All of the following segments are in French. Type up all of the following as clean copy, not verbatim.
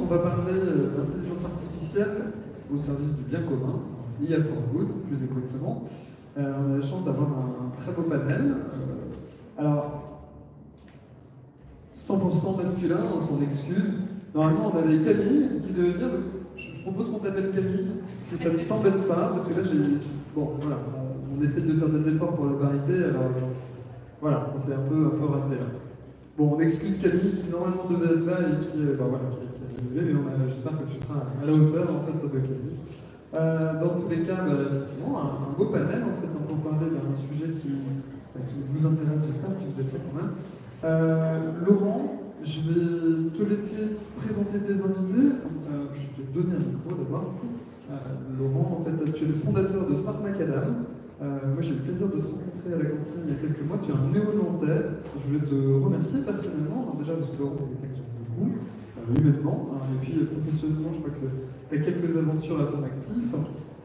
on va parler d'intelligence artificielle au service du bien commun, IA for Good, plus exactement. On a la chance d'avoir un très beau panel. Alors, 100% masculin, on s'en excuse. Normalement, on avait Camille qui devait dire je propose qu'on t'appelle Camille, si ça ne t'embête pas, parce que là, bon, voilà, on essaie de faire des efforts pour la parité, alors voilà, on s'est un peu raté là. Bon, on excuse Camille qui normalement devait être là et qui a annulé, mais j'espère que tu seras à la hauteur en fait de Camille. Dans tous les cas, effectivement, un beau panel en fait, on peut parler d'un sujet qui vous intéresse, j'espère, si vous êtes là quand même. Laurent, je vais te laisser présenter tes invités. Je vais te donner un micro d'abord. Laurent, en fait, tu es le fondateur de Smart Macadam. Moi, j'ai eu le plaisir de te rencontrer à la cantine il y a quelques mois. Tu es un néo-nantais. Je voulais te remercier personnellement, déjà parce que Laurent, c'est quelqu'un que j'aime beaucoup, humainement, et puis professionnellement, je crois que tu as quelques aventures à ton actif.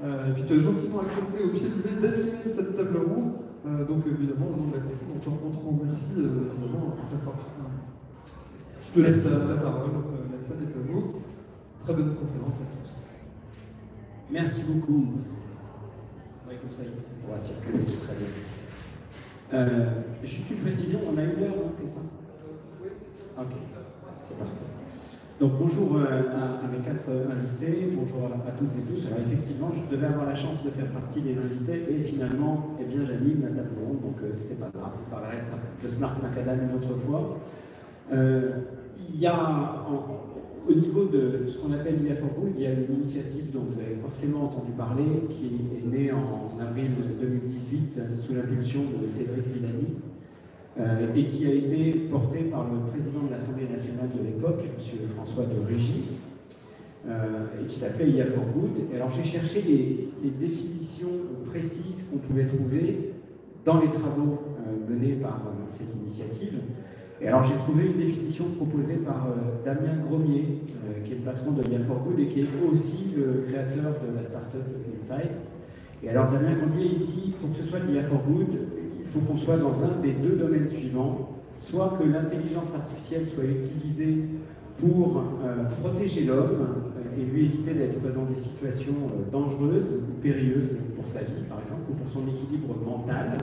Et puis tu as gentiment accepté au pied levé d'animer cette table ronde. Donc évidemment, au nom de la cantine, on te remercie évidemment très fort. Je te laisse la parole, la salle est à vous. Très bonne conférence à tous. Merci beaucoup. Oui, comme ça, il pourra circuler, c'est très bien. Juste une précision, on a 1 heure, hein, c'est ça? Oui, c'est ça. Ok, c'est parfait. Donc bonjour à mes 4 invités, bonjour à toutes et tous. Alors effectivement, je devais avoir la chance de faire partie des invités et finalement, eh bien, j'anime la table ronde, donc c'est pas grave, je parlerai de ça, de Smart Macadam une autre fois. Il y a, au niveau de ce qu'on appelle l'IA for Good, il y a une initiative dont vous avez forcément entendu parler, qui est née en avril 2018 sous l'impulsion de Cédric Villani, et qui a été portée par le président de l'Assemblée nationale de l'époque, M. François de Rugy, et qui s'appelait IA for Good. Et alors j'ai cherché les définitions précises qu'on pouvait trouver dans les travaux menés par cette initiative. Et alors j'ai trouvé une définition proposée par Damien Gromier, qui est le patron de IA for Good et qui est aussi le créateur de la start-up Inside. Et alors Damien Gromier, il dit, pour que ce soit de l'IA for Good, il faut qu'on soit dans un des 2 domaines suivants, soit que l'intelligence artificielle soit utilisée pour protéger l'homme et lui éviter d'être dans des situations dangereuses ou périlleuses pour sa vie, par exemple, ou pour son équilibre mental.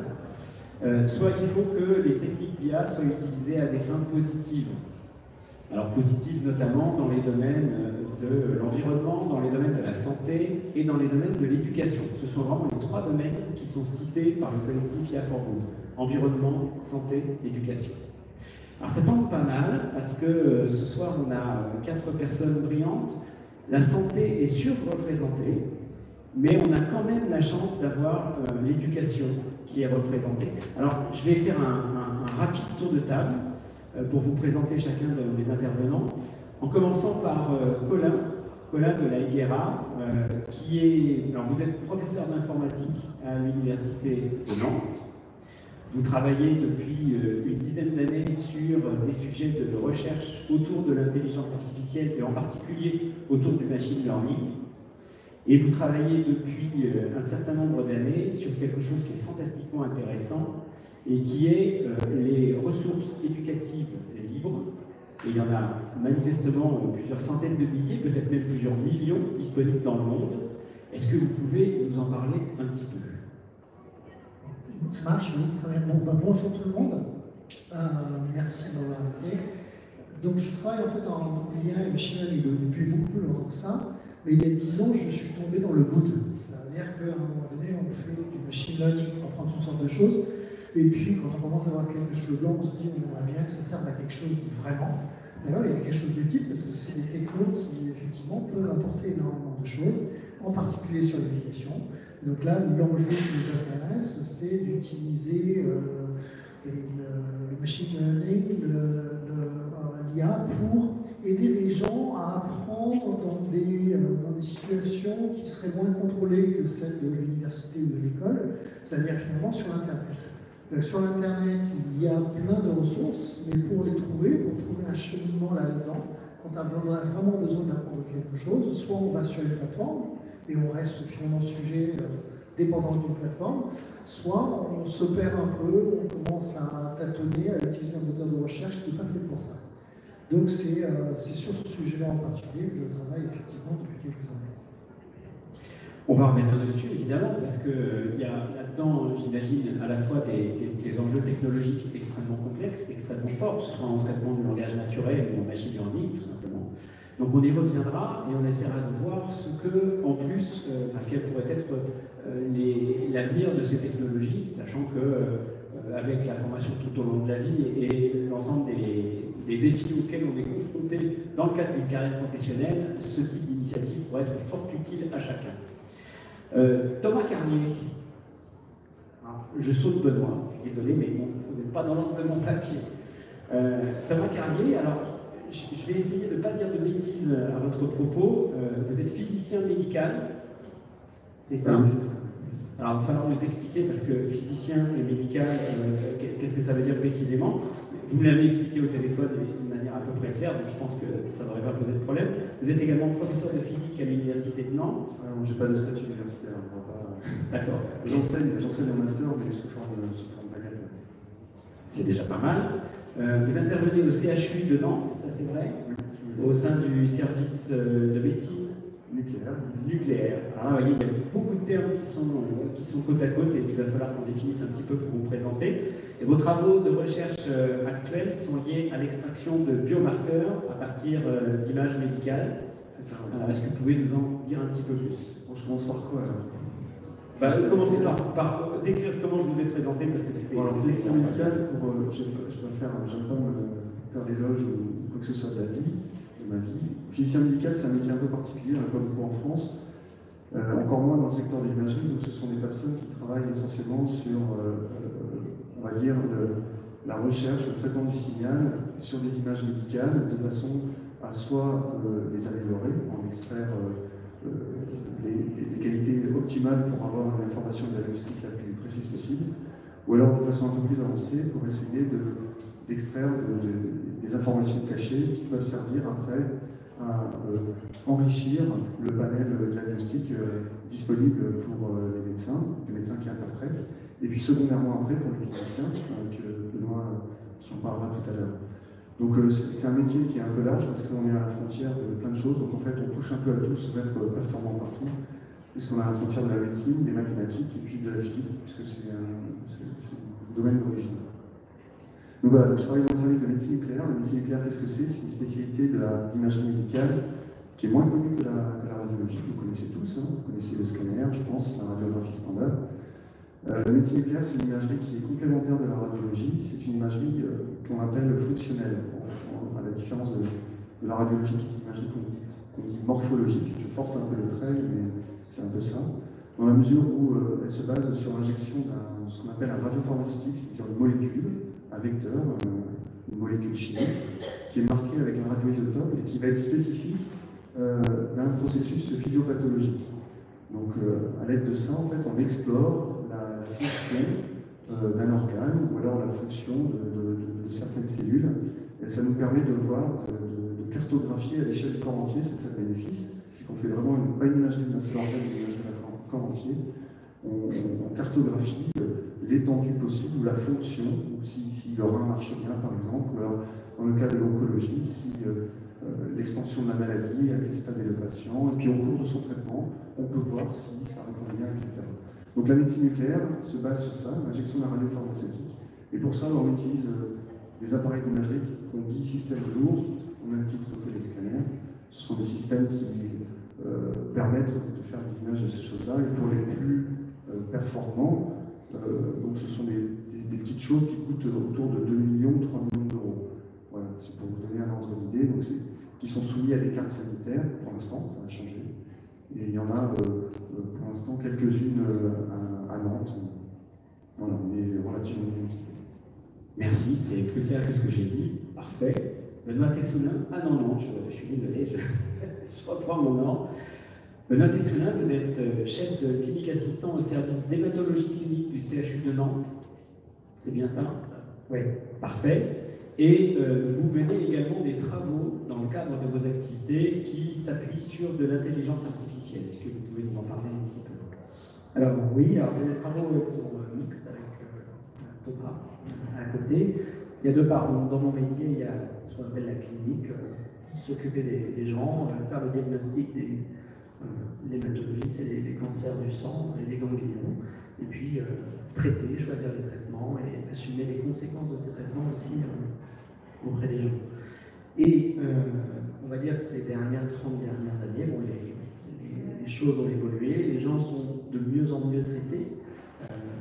Soit il faut que les techniques d'IA soient utilisées à des fins positives. Alors positives notamment dans les domaines de l'environnement, dans les domaines de la santé et dans les domaines de l'éducation. Ce sont vraiment les 3 domaines qui sont cités par le collectif IA for Good. Environnement, santé, éducation. Alors ça tombe pas mal parce que ce soir on a 4 personnes brillantes. La santé est surreprésentée, mais on a quand même la chance d'avoir l'éducation qui est représentée. Alors je vais faire un rapide tour de table pour vous présenter chacun de mes intervenants, en commençant par Colin de la Higuera, qui est... Alors vous êtes professeur d'informatique à l'Université de Nantes. Vous travaillez depuis une dizaine d'années sur des sujets de recherche autour de l'intelligence artificielle et en particulier autour du machine learning. Et vous travaillez depuis un certain nombre d'années sur quelque chose qui est fantastiquement intéressant et qui est les ressources éducatives libres. Et il y en a manifestement plusieurs centaines de milliers, peut-être même plusieurs millions disponibles dans le monde. Est-ce que vous pouvez nous en parler un petit peu? Ça marche, oui, très bien. Bon, bonjour tout le monde. Merci de m'avoir invité. Donc je travaille en fait en IA et machine learning depuis beaucoup plus longtemps que ça. Mais il y a 10 ans, je suis tombé dans le good. C'est-à-dire qu'à un moment donné, on fait du machine learning pour apprendre toutes sortes de choses. Et puis, quand on commence à avoir quelque chose de blanc, on se dit on aimerait bien que ça serve à quelque chose de vraiment. D'ailleurs, il y a quelque chose d'utile parce que c'est des technos qui, effectivement, peuvent apporter énormément de choses, en particulier sur l'éducation. Donc là, l'enjeu qui nous intéresse, c'est d'utiliser le machine learning, l'IA, pour aider les gens à apprendre dans des situations qui seraient moins contrôlées que celles de l'université ou de l'école, c'est-à-dire finalement sur l'Internet. Sur l'Internet, il y a plein de ressources, mais pour les trouver, pour trouver un cheminement là-dedans, quand on a vraiment besoin d'apprendre quelque chose, soit on va sur une plateforme, et on reste finalement sujet dépendant d'une plateforme, soit on se perd un peu, on commence à tâtonner, à utiliser un moteur de recherche qui n'est pas fait pour ça. Donc c'est sur ce sujet-là en particulier que je travaille effectivement depuis quelques années. On va revenir dessus, évidemment, parce qu'il y a là-dedans, j'imagine, à la fois des enjeux technologiques extrêmement complexes, extrêmement forts, que ce soit en traitement du langage naturel ou en machine learning, tout simplement. Donc on y reviendra et on essaiera de voir ce que, en plus, quel pourrait être l'avenir de ces technologies, sachant que avec la formation tout au long de la vie et l'ensemble des défis auxquels on est confronté dans le cadre d'une carrière professionnelle, ce type d'initiative pourrait être fort utile à chacun. Thomas Carlier, je saute Benoît, je suis désolé, mais bon, vous n'êtes pas dans l'ordre de mon papier. Thomas Carlier, alors je vais essayer de ne pas dire de bêtises à votre propos. Vous êtes physicien médical, c'est ça? Oui, c'est ça. Alors il va falloir nous expliquer, parce que physicien et médical, qu'est-ce que ça veut dire précisément? Vous me l'avez expliqué au téléphone d'une manière à peu près claire, donc je pense que ça ne devrait pas poser de problème. Vous êtes également professeur de physique à l'Université de Nantes. Je n'ai pas de statut universitaire. D'accord. J'enseigne en master, mais sous forme bagatelle. C'est déjà pas mal. Vous intervenez au CHU de Nantes, ça c'est vrai, au sein du service de médecine nucléaire. Alors, vous voyez, il y a beaucoup de termes qui sont côte à côte et qu'il va falloir qu'on définisse un petit peu pour vous présenter. Et vos travaux de recherche actuels sont liés à l'extraction de biomarqueurs à partir d'images médicales. C'est ça. Est-ce que vous pouvez nous en dire un petit peu plus? Bon, je commence par quoi alors? Commencez par décrire comment je vous ai présenté, parce que c'était... Alors, physicien médical, j'aime pas me faire l'éloge ou quoi que ce soit de ma vie. Physicien médical, c'est un métier un peu particulier, on n'a pas beaucoup en France, encore moins dans le secteur de l'imagerie, donc ce sont des personnes qui travaillent essentiellement sur, on va dire, la recherche, le traitement du signal sur des images médicales, de façon à soit les améliorer, en extraire des qualités optimales pour avoir une information diagnostique la plus précise possible, ou alors de façon un peu plus avancée pour essayer d'extraire des informations cachées qui peuvent servir après à enrichir le panel diagnostique disponible pour les médecins qui interprètent, et puis secondairement après pour les cliniciens, avec Benoît qui en parlera tout à l'heure. Donc c'est un métier qui est un peu large parce qu'on est à la frontière de plein de choses, donc en fait on touche un peu à tout sans être performant partout, puisqu'on est à la frontière de la médecine, des mathématiques et puis de la physique, puisque c'est un domaine d'origine. Donc voilà, je travaille dans le service de médecine nucléaire. La médecine nucléaire, qu'est-ce que c'est? C'est une spécialité de l'imagerie médicale qui est moins connue que la radiologie. Vous connaissez tous, hein, vous connaissez le scanner, je pense, la radiographie standard. La médecine nucléaire, c'est une imagerie qui est complémentaire de la radiologie. C'est une imagerie qu'on appelle fonctionnelle, à la différence de la radiologie, qui est une imagerie qu'on dit morphologique. Je force un peu le trait, mais c'est un peu ça. Dans la mesure où elle se base sur l'injection de ce qu'on appelle un radiopharmaceutique, c'est-à-dire une molécule, un vecteur, une molécule chimique, qui est marquée avec un radioisotope et qui va être spécifique d'un processus physiopathologique. Donc, à l'aide de ça, en fait, on explore la fonction d'un organe ou alors la fonction de certaines cellules. Et ça nous permet de voir, de cartographier à l'échelle du corps entier, c'est ça le bénéfice. C'est qu'on fait vraiment pas une imagerie d'un seul organe, mais une imagerie d'un corps entier. On cartographie l'étendue possible ou la fonction, ou si le rein marche bien par exemple, ou alors dans le cas de l'oncologie, si l'extension de la maladie, à quel stade est le patient, et puis au cours de son traitement, on peut voir si ça répond bien, etc. Donc la médecine nucléaire se base sur ça, l'injection d'un radiopharmaceutique, et pour ça on utilise des appareils d'imagerie qu'on dit systèmes lourds, au même titre que les scanners. Ce sont des systèmes qui permettent de faire des images de ces choses-là, et pour les plus performants, donc ce sont des petites choses qui coûtent autour de 2 millions, 3 millions d'euros. Voilà, c'est pour vous donner un ordre d'idée. Donc qui sont soumis à des cartes sanitaires, pour l'instant, ça va changer. Et il y en a pour l'instant quelques-unes à Nantes. Voilà, on est relativement limité. Merci, c'est plus clair que ce que j'ai dit. Parfait. Benoît Tessoulin. Ah non, je suis désolé, je reprends mon nom. Benoît Tessoulin, vous êtes chef de clinique assistant au service d'hématologie clinique du CHU de Nantes. C'est bien ça? Oui. Parfait. Et vous menez également des travaux dans le cadre de vos activités qui s'appuient sur de l'intelligence artificielle. Est-ce que vous pouvez nous en parler un petit peu? Alors oui, c'est des travaux qui sont mixtes avec Thomas à côté. il y a deux parts. Dans mon métier, il y a ce qu'on appelle la clinique, s'occuper des gens, faire le diagnostic des l'hématologie, c'est les cancers du sang et des ganglions, et puis traiter, choisir les traitements et assumer les conséquences de ces traitements aussi auprès des gens. Et on va dire que ces 30 dernières années, bon, les choses ont évolué, les gens sont de mieux en mieux traités,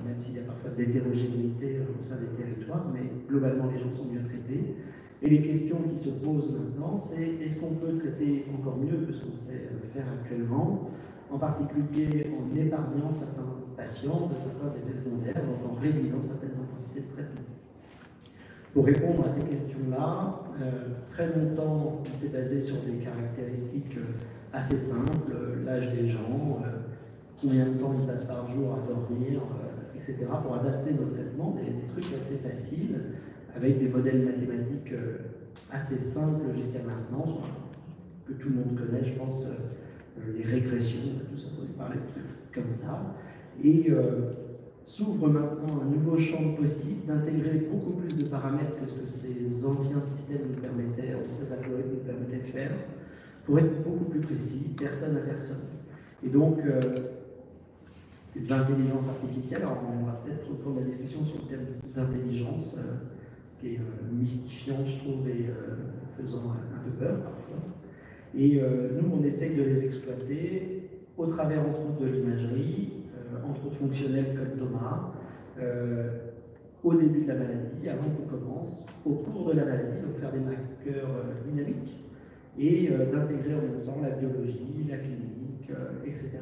même s'il y a parfois de l'hétérogénéité au sein des territoires, mais globalement les gens sont mieux traités. Et les questions qui se posent maintenant, c'est est-ce qu'on peut traiter encore mieux que ce qu'on sait faire actuellement, en particulier en épargnant certains patients de certains effets secondaires, donc en réduisant certaines intensités de traitement. Pour répondre à ces questions-là, très longtemps, on s'est basé sur des caractéristiques assez simples, l'âge des gens, combien de temps ils passent par jour à dormir, etc., pour adapter nos traitements, des trucs assez faciles, avec des modèles mathématiques assez simples jusqu'à maintenant, que tout le monde connaît, je pense, les régressions, on a tous entendu parler de trucs comme ça. Et s'ouvre maintenant un nouveau champ possible d'intégrer beaucoup plus de paramètres que ce que ces anciens systèmes nous permettaient, ces algorithmes nous permettaient de faire, pour être beaucoup plus précis, personne à personne. Et donc, ces intelligences artificielles, alors on va peut-être reprendre la discussion sur le thème d'intelligence, qui est mystifiant, je trouve, et faisant un peu peur parfois. Et nous, on essaye de les exploiter au travers, entre autres, de l'imagerie, entre autres fonctionnels comme Thomas, au début de la maladie, avant qu'on commence, au cours de la maladie, donc faire des marqueurs dynamiques, et d'intégrer en même temps la biologie, la clinique, etc.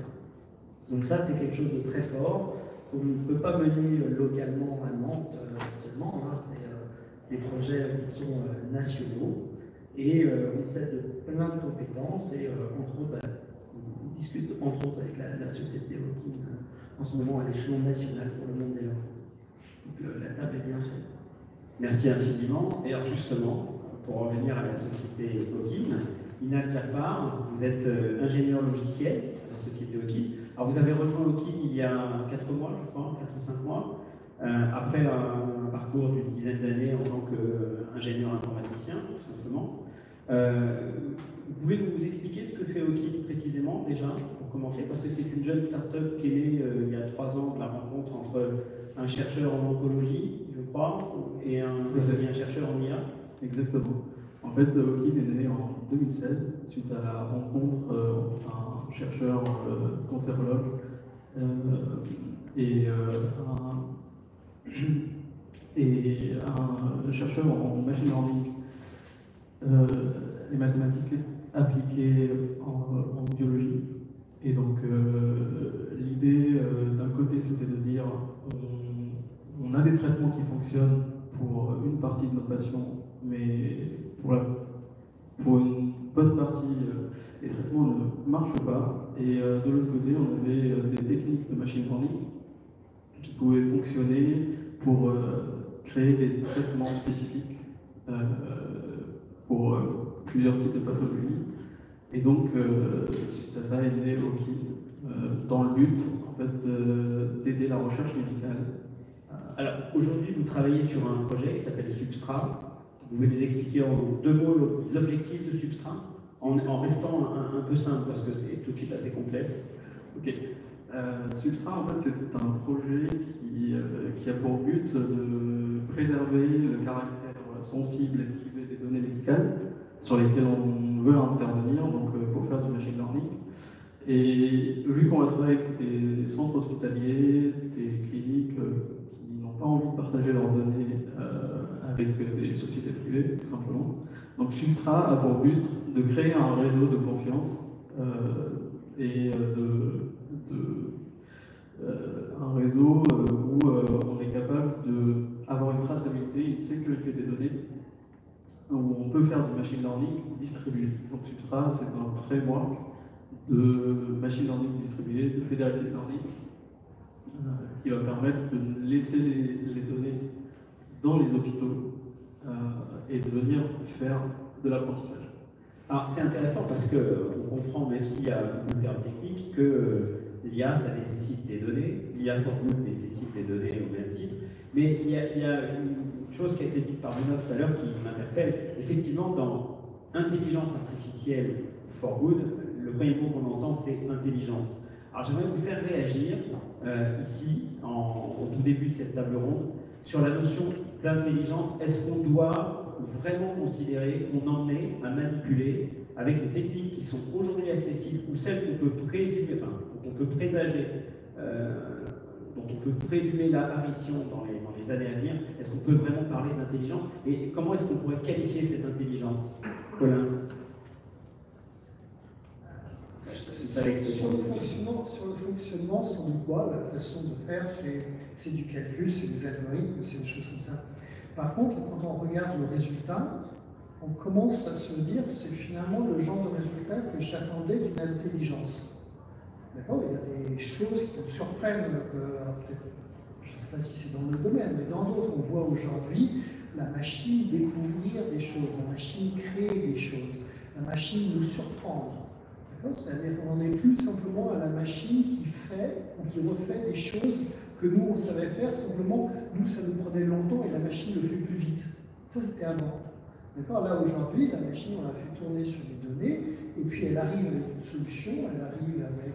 Donc ça, c'est quelque chose de très fort, qu'on ne peut pas mener localement à Nantes seulement, hein, c'est des projets qui sont nationaux, et on s'aide de plein de compétences, et entre autres, on discute entre autres avec la société Hawking en ce moment à l'échelon national pour le monde de l'enfant. Donc la table est bien faite. Merci infiniment. Et alors justement, pour revenir à la société Hawking, Inat Jafar, vous êtes ingénieur logiciel à la société Hawking. Alors vous avez rejoint Hawking il y a 4 mois, je crois, 4 ou 5 mois, après un parcours d'une dizaine d'années en tant qu'ingénieur informaticien, tout simplement. Vous pouvez nous expliquer ce que fait Hawking précisément, déjà, pour commencer, parce que c'est une jeune start-up qui est née il y a 3 ans de la rencontre entre un chercheur en oncologie, je crois, et un chercheur en IA. Exactement. En fait, Hawking est né en 2016, suite à la rencontre entre un chercheur cancérologue et un chercheur en machine learning et mathématiques appliquées en biologie. Et donc, l'idée d'un côté, c'était de dire on a des traitements qui fonctionnent pour une partie de nos patients, mais pour une bonne partie, les traitements ne marchent pas. Et de l'autre côté, on avait des techniques de machine learning qui pouvaient fonctionner pour créer des traitements spécifiques pour plusieurs types de pathologies. Et donc, suite à ça, est né Hawking, dans le but en fait, d'aider la recherche médicale. Alors, aujourd'hui, vous travaillez sur un projet qui s'appelle Substrat. Vous pouvez nous expliquer en 2 mots les objectifs de Substrat, en restant un peu simple, parce que c'est tout de suite assez complexe. Ok. Substrat, en fait, c'est un projet qui a pour but de préserver le caractère sensible et privé des données médicales sur lesquelles on veut intervenir, donc pour faire du machine learning. Et vu qu'on va travailler avec des centres hospitaliers, des cliniques qui n'ont pas envie de partager leurs données avec des sociétés privées, tout simplement. Donc Substrat a pour but de créer un réseau de confiance et un réseau où on est capable d'avoir une traçabilité, une sécurité des données, où on peut faire du machine learning distribué. Donc Substrat, c'est un framework de machine learning distribué, de federated learning, qui va permettre de laisser les données dans les hôpitaux et de venir faire de l'apprentissage. Alors c'est intéressant parce qu'on comprend, même s'il y a un terme technique, que l'IA, ça nécessite des données, l'IA for good nécessite des données au même titre, mais il y a une chose qui a été dite par Benoît tout à l'heure qui m'interpelle. Effectivement, dans intelligence artificielle for good, le premier mot qu'on entend, c'est intelligence. Alors j'aimerais vous faire réagir ici, au tout début de cette table ronde, sur la notion d'intelligence. Est-ce qu'on doit vraiment considérer qu'on en est à manipuler avec les techniques qui sont aujourd'hui accessibles ou celles qu'on peut présumer, enfin, qu'on peut présager, dont on peut présumer l'apparition dans les années à venir? Est-ce qu'on peut vraiment parler d'intelligence? Et comment est-ce qu'on pourrait qualifier cette intelligence? Colin? Sur le fonctionnement, sans doute pas, la façon de faire, c'est du calcul, c'est des algorithmes, c'est des choses comme ça. Par contre, quand on regarde le résultat, on commence à se dire c'est finalement le genre de résultat que j'attendais d'une intelligence. D'accord? Il y a des choses qui me surprennent, alors peut-être, je ne sais pas si c'est dans le domaine, mais dans d'autres, on voit aujourd'hui la machine découvrir des choses, la machine créer des choses, la machine nous surprendre. C'est-à-dire qu'on n'en est plus simplement à la machine qui fait ou qui refait des choses que nous on savait faire, simplement nous ça nous prenait longtemps et la machine le fait plus vite. Ça c'était avant. D'accord? Là aujourd'hui, la machine on la fait tourner sur des données et puis elle arrive avec une solution, elle arrive avec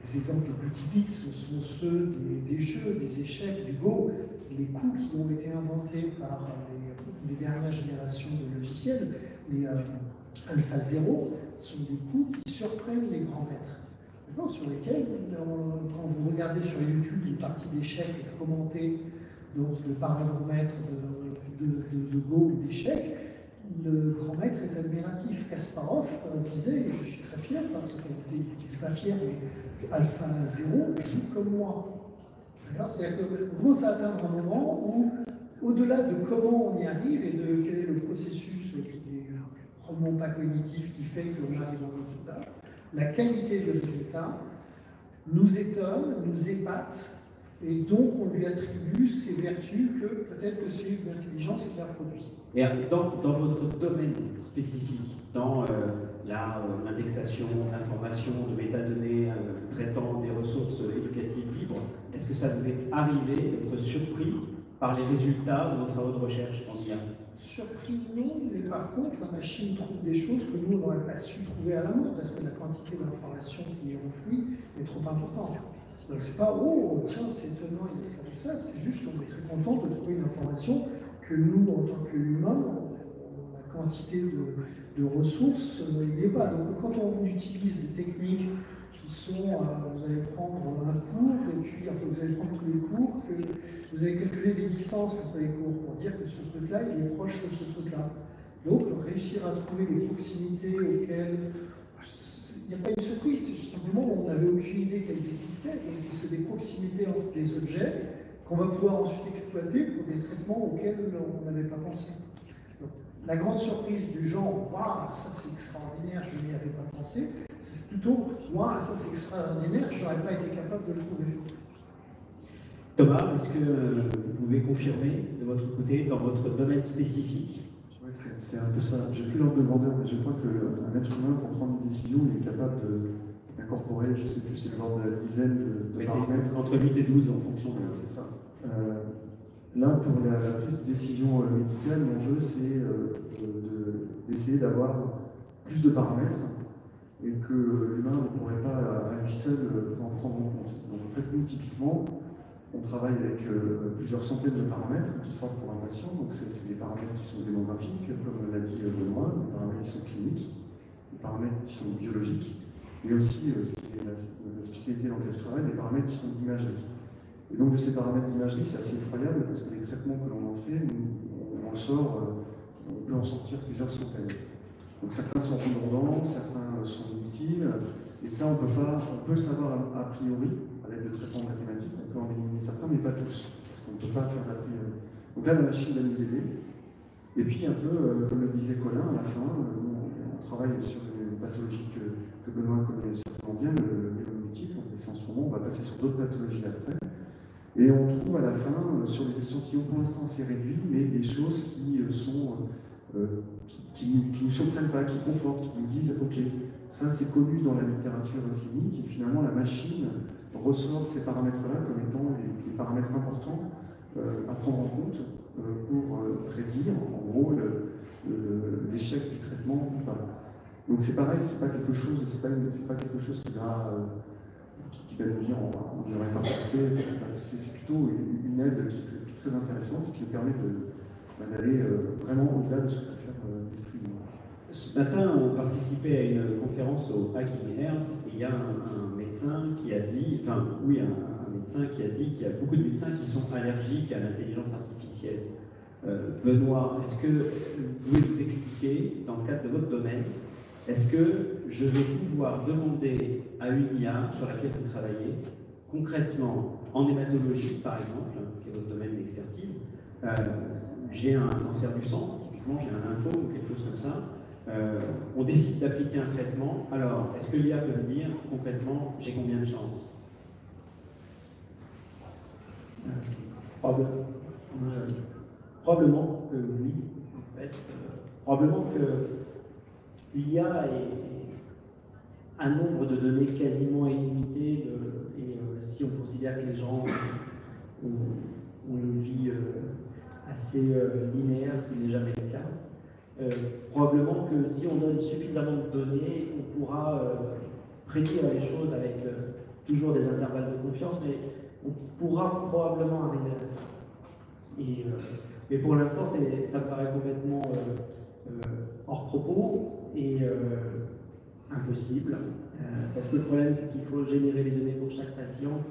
les exemples les plus typiques, ce sont ceux des jeux, des échecs, du Go, les coups qui ont été inventés par les dernières générations de logiciels, les Alpha 0, sont des coups qui surprennent les grands maîtres, sur lesquels, quand vous regardez sur YouTube une partie d'échecs commentée donc par un grand maître de Go ou d'échecs, le grand maître est admiratif. Kasparov disait, et je suis très fier, parce que je ne dis pas fier, mais Alpha 0 joue comme moi. C'est-à-dire qu'on commence à atteindre un moment où, au-delà de comment on y arrive et de quel est le processus qui est probablement pas cognitif qui fait qu'on arrive à un résultat, la qualité du résultat nous étonne, nous épate, et donc on lui attribue ces vertus que peut-être que c'est une intelligence qui l'a produit. Et dans votre domaine spécifique, dans l'indexation d'informations, de métadonnées, traitant des ressources éducatives libres, est-ce que ça vous est arrivé d'être surpris par les résultats de vos travaux de recherche en IA? Surpris, non, mais par contre, la machine trouve des choses que nous, on n'aurait pas su trouver à la main, parce que la quantité d'informations qui est enfouie est trop importante. Donc c'est pas, oh, tiens, c'est étonnant, il y a ça et ça, c'est juste, on est très content de trouver une information que nous, en tant qu'humains, la quantité de ressources n'y est pas. Donc quand on utilise des techniques qui sont, vous allez prendre un cours, et puis enfin, vous allez prendre tous les cours, que vous allez calculer des distances entre les cours pour dire que ce truc-là, il est proche de ce truc-là. Donc réussir à trouver des proximités auxquelles il n'y a pas une surprise, c'est simplement on n'avait aucune idée qu'elles existaient, donc c'est des proximités entre les objets qu'on va pouvoir ensuite exploiter pour des traitements auxquels on n'avait pas pensé. Donc, la grande surprise du genre « Waouh, ça c'est extraordinaire, je n'y avais pas pensé », c'est plutôt « Waouh, ça c'est extraordinaire, je n'aurais pas été capable de le trouver ». Thomas, est-ce que vous pouvez confirmer de votre côté, dans votre domaine spécifique? Oui, c'est un peu ça. J'ai plus l'ordre de grandeur, mais je crois qu'un être humain, pour prendre une décision, il est capable d'incorporer, je ne sais plus, c'est l'ordre de la dizaine de paramètres. Entre 8 et 12 en fonction de... C'est ça. Là, pour la prise de décision médicale, l'enjeu, c'est d'essayer d'avoir plus de paramètres et que l'humain ne pourrait pas à lui seul en prendre en compte. Donc en fait, nous, typiquement, on travaille avec plusieurs centaines de paramètres qui sortent pour un patient. Donc c'est des paramètres qui sont démographiques, comme l'a dit Benoît, des paramètres qui sont cliniques, des paramètres qui sont biologiques, mais aussi, ce qui est la spécialité dans laquelle je travaille, des paramètres qui sont d'imagerie. Et donc de ces paramètres d'imagerie, c'est assez effroyable parce que les traitements que l'on en fait, on peut en sortir plusieurs centaines. Donc certains sont redondants, certains sont inutiles, et ça on peut le savoir a priori, à l'aide de traitements mathématiques, on peut en éliminer certains, mais pas tous, parce qu'on ne peut pas faire d'a priori. Donc là la machine va nous aider, et puis un peu, comme le disait Colin, à la fin, on travaille sur une pathologie que Benoît connaît certainement bien, le myélome multiple, on fait ça en ce moment, on va passer sur d'autres pathologies après. Et on trouve à la fin, sur des échantillons pour l'instant assez réduits, mais des choses qui ne nous surprennent pas, qui confortent, qui nous disent « Ok, ça c'est connu dans la littérature clinique, et finalement la machine ressort ces paramètres-là comme étant des paramètres importants à prendre en compte pour prédire en gros l'échec du traitement ou pas. Donc c'est pareil, c'est pas quelque chose, c'est pas quelque chose qui va nous dire on n'y aurait pas pensé. C'est plutôt une aide qui est très intéressante et qui nous permet d'aller vraiment au-delà de ce que peut faire l'esprit humain. Ce matin, on participait à une conférence au Hacking Health et il y a un médecin qui a dit, un médecin qui a dit qu'il y a beaucoup de médecins qui sont allergiques à l'intelligence artificielle. Benoît, est-ce que vous pouvez nous expliquer, dans le cadre de votre domaine, est-ce que je vais pouvoir demander à une IA sur laquelle vous travaillez, concrètement, en hématologie par exemple, qui est votre domaine d'expertise, j'ai un cancer du sang, typiquement j'ai un lymphome ou quelque chose comme ça, on décide d'appliquer un traitement, alors est-ce que l'IA peut me dire concrètement j'ai combien de chances? Probablement que oui, en fait. Probablement que l'IA est un nombre de données quasiment illimité, et si on considère que les gens ont une vie assez linéaire, ce qui n'est jamais le cas, probablement que si on donne suffisamment de données, on pourra prédire les choses avec toujours des intervalles de confiance, mais on pourra probablement arriver à ça. Mais pour l'instant, ça me paraît complètement hors propos et impossible. Parce que le problème, c'est qu'il faut générer les données pour chaque patient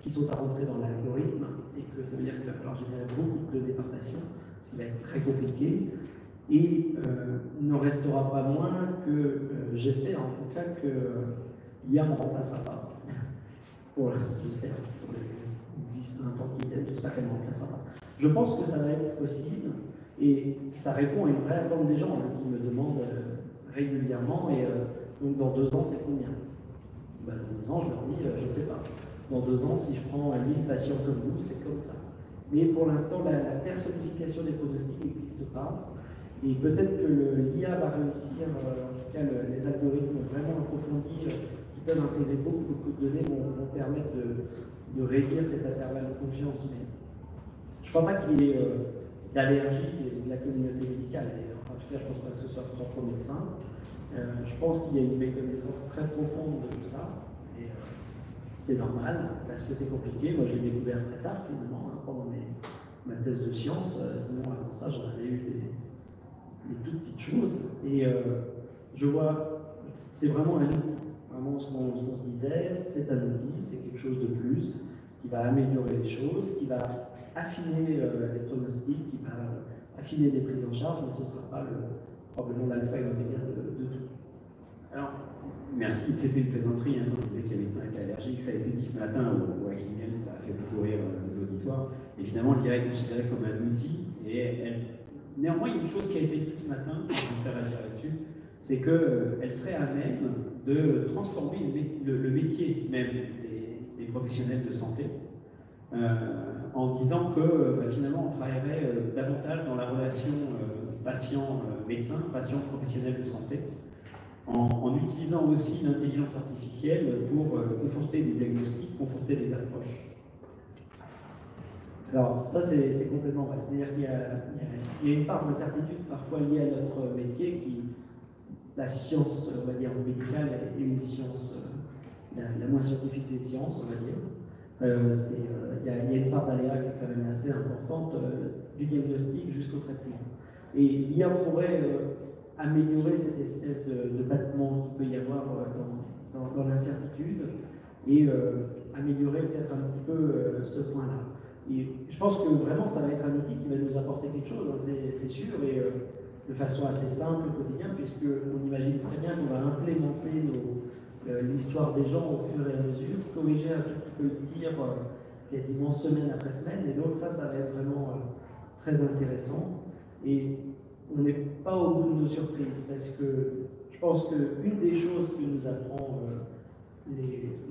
qui sont à rentrer dans l'algorithme, et que ça veut dire qu'il va falloir générer beaucoup de données par patient, ce qui va être très compliqué. Et il n'en restera pas moins que, j'espère en tout cas, que l'IA ne me remplacera pas. J'espère, pour un temps qui vienne, j'espère qu'elle ne me remplacera pas. Je pense que ça va être possible, et ça répond à une vraie attente des gens qui me demandent régulièrement, et donc dans 2 ans, c'est combien? Dans 2 ans, je leur dis, je ne sais pas. Dans 2 ans, si je prends 1000 patients comme vous, c'est comme ça. Mais pour l'instant, la personnification des pronostics n'existe pas. Et peut-être que l'IA va réussir, en tout cas les algorithmes vraiment approfondis qui peuvent intégrer beaucoup de données vont permettre de réduire cet intervalle de confiance. Mais je ne crois pas qu'il y ait d'allergie de la communauté médicale. Et, en tout cas, je ne pense pas que ce soit propre aux médecins. Je pense qu'il y a une méconnaissance très profonde de tout ça. Et c'est normal, parce que c'est compliqué. Moi, je l'ai découvert très tard, finalement, pendant ma thèse de sciences. Sinon, avant ça, j'en avais eu des toutes petites choses. Et je vois, c'est vraiment un outil. Vraiment, ce qu'on se disait, c'est un outil, c'est quelque chose de plus qui va améliorer les choses, qui va affiner les pronostics, qui va affiner des prises en charge, mais ce ne sera pas probablement l'alpha et l'oméga de tout. Alors, merci, c'était une plaisanterie, quand on disait que les médecins étaient allergiques, ça a été dit ce matin au Hacking Health, ça a fait beaucoup rire l'auditoire. Évidemment, l'IA est considérée comme un outil, et néanmoins, il y a une chose qui a été dite ce matin, je vais vous faire réagir là-dessus, c'est qu'elle serait à même de transformer le métier même des professionnels de santé, en disant que finalement on travaillerait davantage dans la relation patient-médecin, patient-professionnel de santé, en utilisant aussi l'intelligence artificielle pour conforter des diagnostics, conforter des approches. Alors ça c'est complètement vrai, c'est-à-dire qu'il y a une part d'incertitude parfois liée à notre métier la science, on va dire, médicale est une science la moins scientifique des sciences, on va dire. Il y a une part d'aléa qui est quand même assez importante du diagnostic jusqu'au traitement. Et l'IA pourrait améliorer cette espèce de battement qu'il peut y avoir dans l'incertitude et améliorer peut-être un petit peu ce point-là. Et je pense que vraiment ça va être un outil qui va nous apporter quelque chose, hein, c'est sûr, et de façon assez simple au quotidien, puisqu'on imagine très bien qu'on va implémenter l'histoire des gens au fur et à mesure, corriger un tout petit peu le tir quasiment semaine après semaine, et donc ça va être vraiment très intéressant. Et on n'est pas au bout de nos surprises, parce que je pense qu'une des choses que nous apprend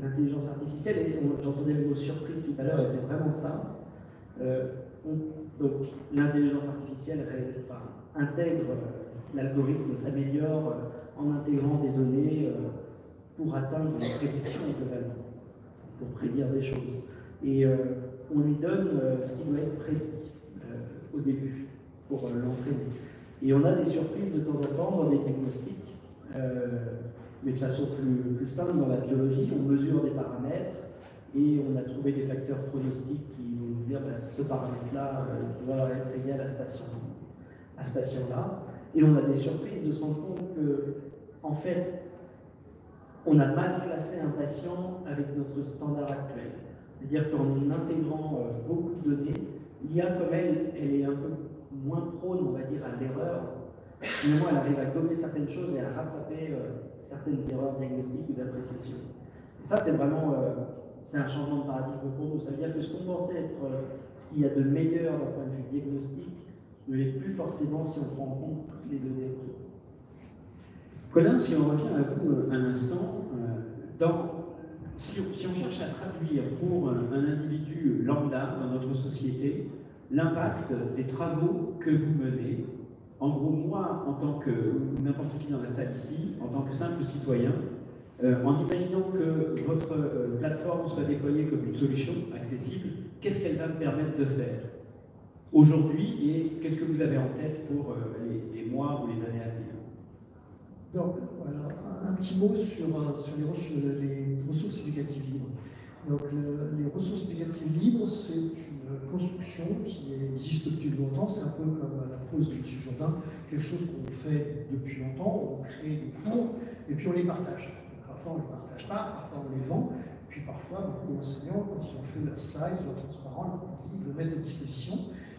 l'intelligence artificielle, et j'entendais le mot surprise tout à l'heure, et c'est vraiment ça, donc l'intelligence artificielle intègre l'algorithme s'améliore en intégrant des données pour atteindre les prédictions globalement, pour prédire des choses. Et on lui donne ce qui doit être prédit au début pour l'entraîner. Et on a des surprises de temps en temps dans des diagnostics, mais de façon plus simple dans la biologie, on mesure des paramètres et on a trouvé des facteurs pronostiques qui vont nous dire bah, ce paramètre-là doit être égal à ce patient-là. Et on a des surprises de se rendre compte que, en fait, on a mal classé un patient avec notre standard actuel. C'est-à-dire qu'en intégrant beaucoup de données, l'IA, comme elle est un peu moins prône, on va dire, à l'erreur. Finalement, elle arrive à gommer certaines choses et à rattraper certaines erreurs diagnostiques ou d'appréciation. Et ça, c'est vraiment c'est un changement de paradigme pour nous. Ça veut dire que ce qu'on pensait être ce qu'il y a de meilleur d'un point de vue diagnostique ne l'est plus forcément si on prend en compte toutes les données autour. Colin, si on revient à vous un instant, si on cherche à traduire pour un individu lambda dans notre société l'impact des travaux que vous menez, en gros, moi, en tant que n'importe qui dans la salle ici, en tant que simple citoyen, en imaginant que votre plateforme soit déployée comme une solution accessible, qu'est-ce qu'elle va me permettre de faire aujourd'hui et qu'est-ce que vous avez en tête pour les mois ou les années à venir? Donc, voilà, un petit mot sur les ressources éducatives libres. Donc, les ressources éducatives libres, c'est une construction qui existe depuis longtemps. C'est un peu comme la prose de M. Jourdain, quelque chose qu'on fait depuis longtemps. On crée des cours et puis on les partage. Donc, parfois, on ne les partage pas, parfois, on les vend. Puis parfois, beaucoup d'enseignants, quand ils ont fait leur slide, leur transparent, leur produit, ils le mettent à disposition.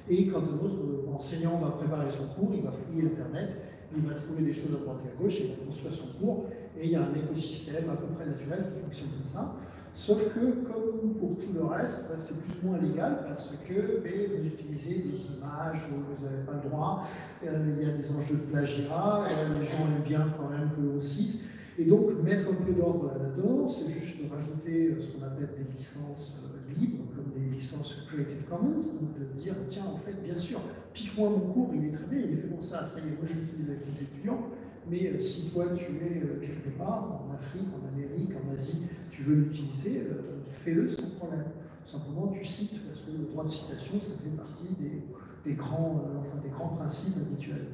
Et quand un autre enseignant va préparer son cours, il va fouiller Internet, il va trouver des choses à droite et à gauche, et il va construire son cours, et il y a un écosystème à peu près naturel qui fonctionne comme ça. Sauf que, comme pour tout le reste, c'est plus ou moins légal, parce que vous utilisez des images où vous n'avez pas le droit, il y a des enjeux de plagiat, les gens aiment bien quand même que l'on cite. Et donc, mettre un peu d'ordre là-dedans, c'est juste de rajouter ce qu'on appelle des licences libres, comme des licences Creative Commons, donc de dire, tiens, en fait, bien sûr, pique-moi mon cours, il est très bien, il est fait pour ça, ça y est, moi je l'utilise avec les étudiants, mais si toi tu es quelque part, en Afrique, en Amérique, en Asie, tu veux l'utiliser, fais-le sans problème. Simplement, tu cites, parce que le droit de citation, ça fait partie des grands principes habituels.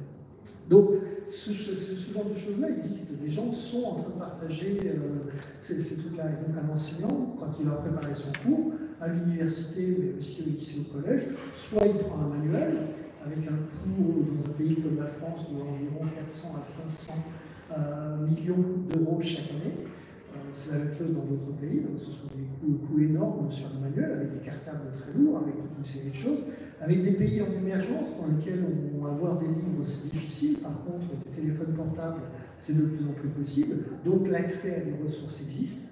Donc, ce genre de choses-là existe. Les gens sont en train de partager ces trucs-là. Et donc, un enseignant, quand il va préparer son cours, à l'université, mais aussi au lycée, au collège, soit il prend un manuel, avec un coût dans un pays comme la France de environ 400 à 500 millions d'euros chaque année. C'est la même chose dans d'autres pays, donc ce sont des coûts énormes sur le manuel, avec des cartables très lourds, avec toute une série de choses, avec des pays en émergence dans lesquels avoir des livres c'est difficile, par contre des téléphones portables c'est de plus en plus possible, donc l'accès à des ressources existe.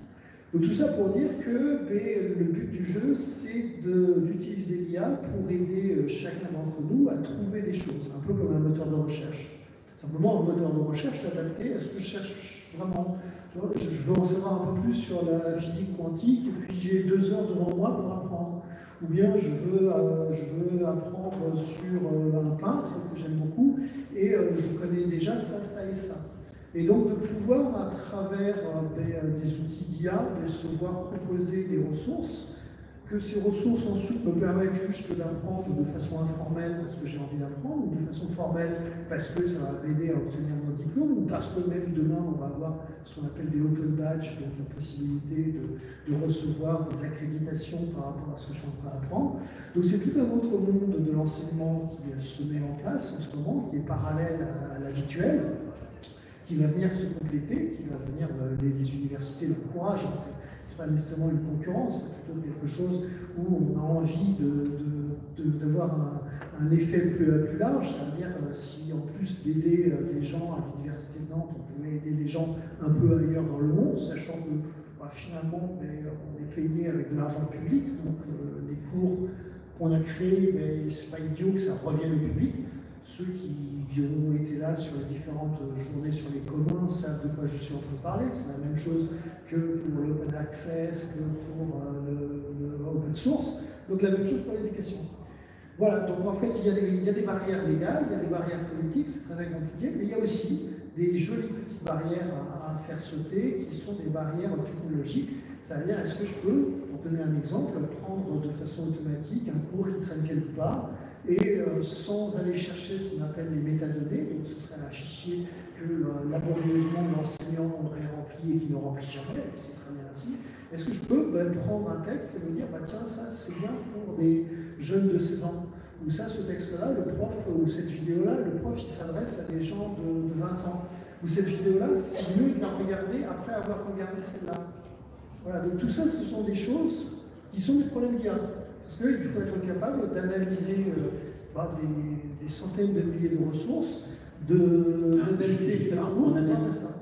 Donc tout ça pour dire que le but du jeu c'est d'utiliser l'IA pour aider chacun d'entre nous à trouver des choses, un peu comme un moteur de recherche. Simplement un moteur de recherche adapté à ce que je cherche vraiment. Je veux en savoir un peu plus sur la physique quantique et puis j'ai 2 heures devant moi pour apprendre. Ou bien je veux apprendre sur un peintre que j'aime beaucoup et je connais déjà ça, ça et ça. Et donc de pouvoir à travers des outils d'IA se voir proposer des ressources, que ces ressources ensuite me permettent juste d'apprendre de façon informelle parce que j'ai envie d'apprendre, ou de façon formelle parce que ça va m'aider à obtenir mon diplôme, ou parce que même demain on va avoir ce qu'on appelle des open badges, donc la possibilité de recevoir des accréditations par rapport à ce que je suis en train d'apprendre. Donc c'est tout un autre monde de l'enseignement qui se met en place en ce moment, qui est parallèle à l'habituel, qui va venir se compléter, qui va venir, les universités l'encouragent. C'est pas nécessairement une concurrence, c'est plutôt quelque chose où on a envie d'avoir un effet plus large, c'est-à-dire si en plus d'aider les gens à l'université de Nantes, on pouvait aider les gens un peu ailleurs dans le monde, sachant que finalement on est payé avec de l'argent public, donc les cours qu'on a créés, c'est pas idiot que ça revienne au public. Ceux qui ont été là sur les différentes journées sur les communs savent de quoi je suis en train de parler. C'est la même chose que pour l'open access, que pour le open source. Donc la même chose pour l'éducation. Voilà, donc en fait, il y a des barrières légales, il y a des barrières politiques, c'est très compliqué, mais il y a aussi des jolies petites barrières à faire sauter qui sont des barrières technologiques. C'est-à-dire, est-ce que je peux, pour donner un exemple, prendre de façon automatique un cours qui traîne quelque part et sans aller chercher ce qu'on appelle les métadonnées, donc ce serait un fichier que laborieusement l'enseignant aurait rempli et qui ne remplit jamais, c'est très bien ainsi. Est-ce que je peux prendre un texte et me dire, tiens, ça c'est bien pour des jeunes de 16 ans, ou ça, ce texte-là, le prof, ou cette vidéo-là, le prof il s'adresse à des gens de 20 ans, ou cette vidéo-là, c'est mieux de la regarder après avoir regardé celle-là. Voilà, donc tout ça, ce sont des choses qui sont des problèmes d'IA. Parce qu'il faut être capable d'analyser des centaines de milliers de ressources, d'analyser les parcours.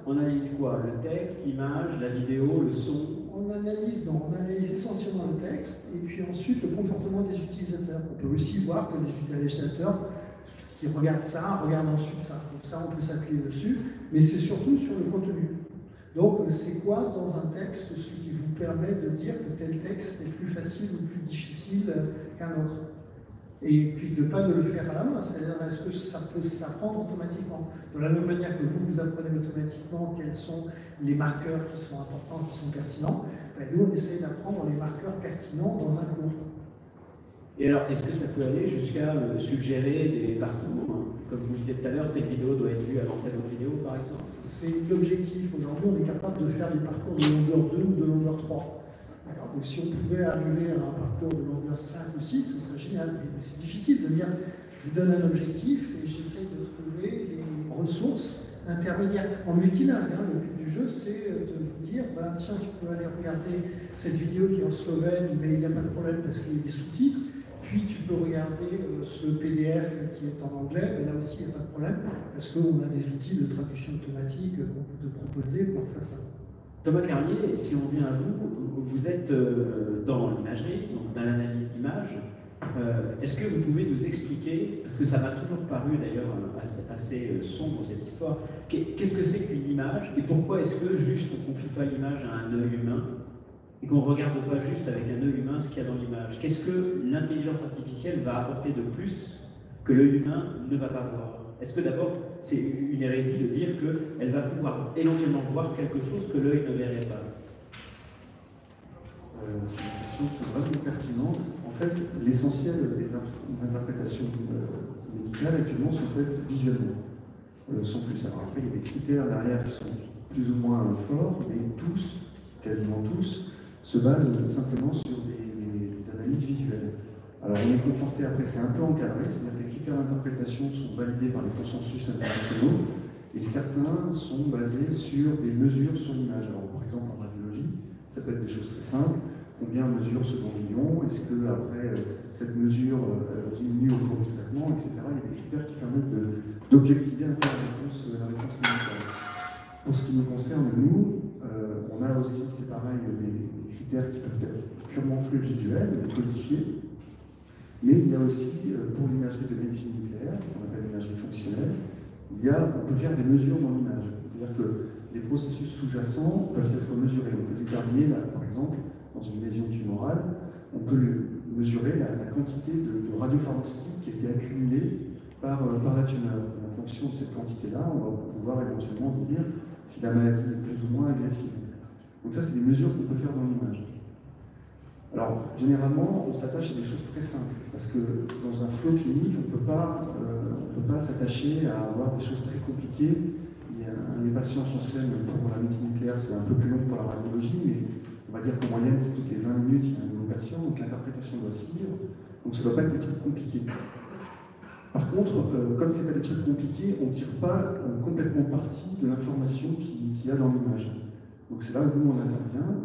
On analyse quoi? Le texte, l'image, la vidéo, le son? On analyse essentiellement le texte et puis ensuite le comportement des utilisateurs. On peut aussi voir que les utilisateurs qui regardent ça, regardent ensuite ça. Donc ça, on peut s'appuyer dessus, mais c'est surtout sur le contenu. Donc c'est quoi dans un texte ce qui vous permet de dire que tel texte est plus facile ou plus difficile qu'un autre? Et puis de ne pas de le faire à la main, c'est-à-dire est-ce que ça peut s'apprendre automatiquement? De la même manière que vous apprenez automatiquement quels sont les marqueurs qui sont importants, qui sont pertinents, nous on essaie d'apprendre les marqueurs pertinents dans un cours. Et alors, est-ce que ça peut aller jusqu'à suggérer des parcours, hein? Comme vous disiez tout à l'heure, telle vidéo doit être vue avant telle autre vidéo, par exemple? C'est l'objectif. Aujourd'hui, on est capable de faire des parcours de longueur 2 ou de longueur 3. Donc si on pouvait arriver à un parcours de longueur 5 ou 6, ce serait génial. Mais c'est difficile de dire, je vous donne un objectif et j'essaie de trouver les ressources intermédiaires. En multilingue, le but du jeu, c'est de vous dire, tiens, tu peux aller regarder cette vidéo qui est en slovène, mais il n'y a pas de problème parce qu'il y a des sous-titres. Puis tu peux regarder ce PDF qui est en anglais, mais là aussi il n'y a pas de problème, parce qu'on a des outils de traduction automatique qu'on peut te proposer pour faire ça. Thomas Carlier, si on vient à vous, vous êtes dans l'imagerie, donc dans l'analyse d'image. Est-ce que vous pouvez nous expliquer, parce que ça m'a toujours paru d'ailleurs assez sombre cette histoire, qu'est-ce que c'est qu'une image et pourquoi est-ce que juste on ne confie pas l'image à un œil humain et qu'on ne regarde pas juste avec un œil humain ce qu'il y a dans l'image? Qu'est-ce que l'intelligence artificielle va apporter de plus que l'œil humain ne va pas voir? Est-ce que d'abord, c'est une hérésie de dire qu'elle va pouvoir éventuellement voir quelque chose que l'œil ne verrait pas? C'est une question qui est vraiment pertinente. En fait, l'essentiel des interprétations médicales actuellement sont faites visuellement. Sans plus. Alors après, il y a des critères derrière qui sont plus ou moins forts, mais tous, quasiment tous, se basent simplement sur des analyses visuelles. Alors on est conforté après, c'est un peu encadré, c'est-à-dire que les critères d'interprétation sont validés par les consensus internationaux et certains sont basés sur des mesures sur l'image. Alors par exemple en radiologie, ça peut être des choses très simples. Combien mesure second million? Est-ce que après cette mesure diminue au cours du traitement, etc. Il y a des critères qui permettent d'objectiver un peu la réponse médicale. Pour ce qui nous concerne, nous, on a aussi, c'est pareil, des critères qui peuvent être purement que visuels, codifiés. Mais il y a aussi, pour l'imagerie de médecine nucléaire, qu'on appelle l'imagerie fonctionnelle, on peut faire des mesures dans l'image. C'est-à-dire que les processus sous-jacents peuvent être mesurés. On peut déterminer, là, par exemple, dans une lésion tumorale, on peut mesurer la quantité de radiopharmaceutiques qui était accumulée par la tumeur. Et en fonction de cette quantité-là, on va pouvoir éventuellement dire si la maladie est plus ou moins agressive. Donc ça, c'est des mesures qu'on peut faire dans l'image. Alors, généralement, on s'attache à des choses très simples, parce que dans un flow clinique, on ne peut pas s'attacher à avoir des choses très compliquées. Les patients s'enchaînent pour la médecine nucléaire, c'est un peu plus long pour la radiologie, mais on va dire qu'en moyenne, c'est toutes les 20 minutes, il y a un nouveau patient, donc l'interprétation doit suivre. Donc ça ne doit pas être des trucs compliqués. Par contre, comme ce n'est pas des trucs compliqués, on ne tire pas complètement parti de l'information qu'il y a dans l'image. Donc c'est là où nous, on intervient.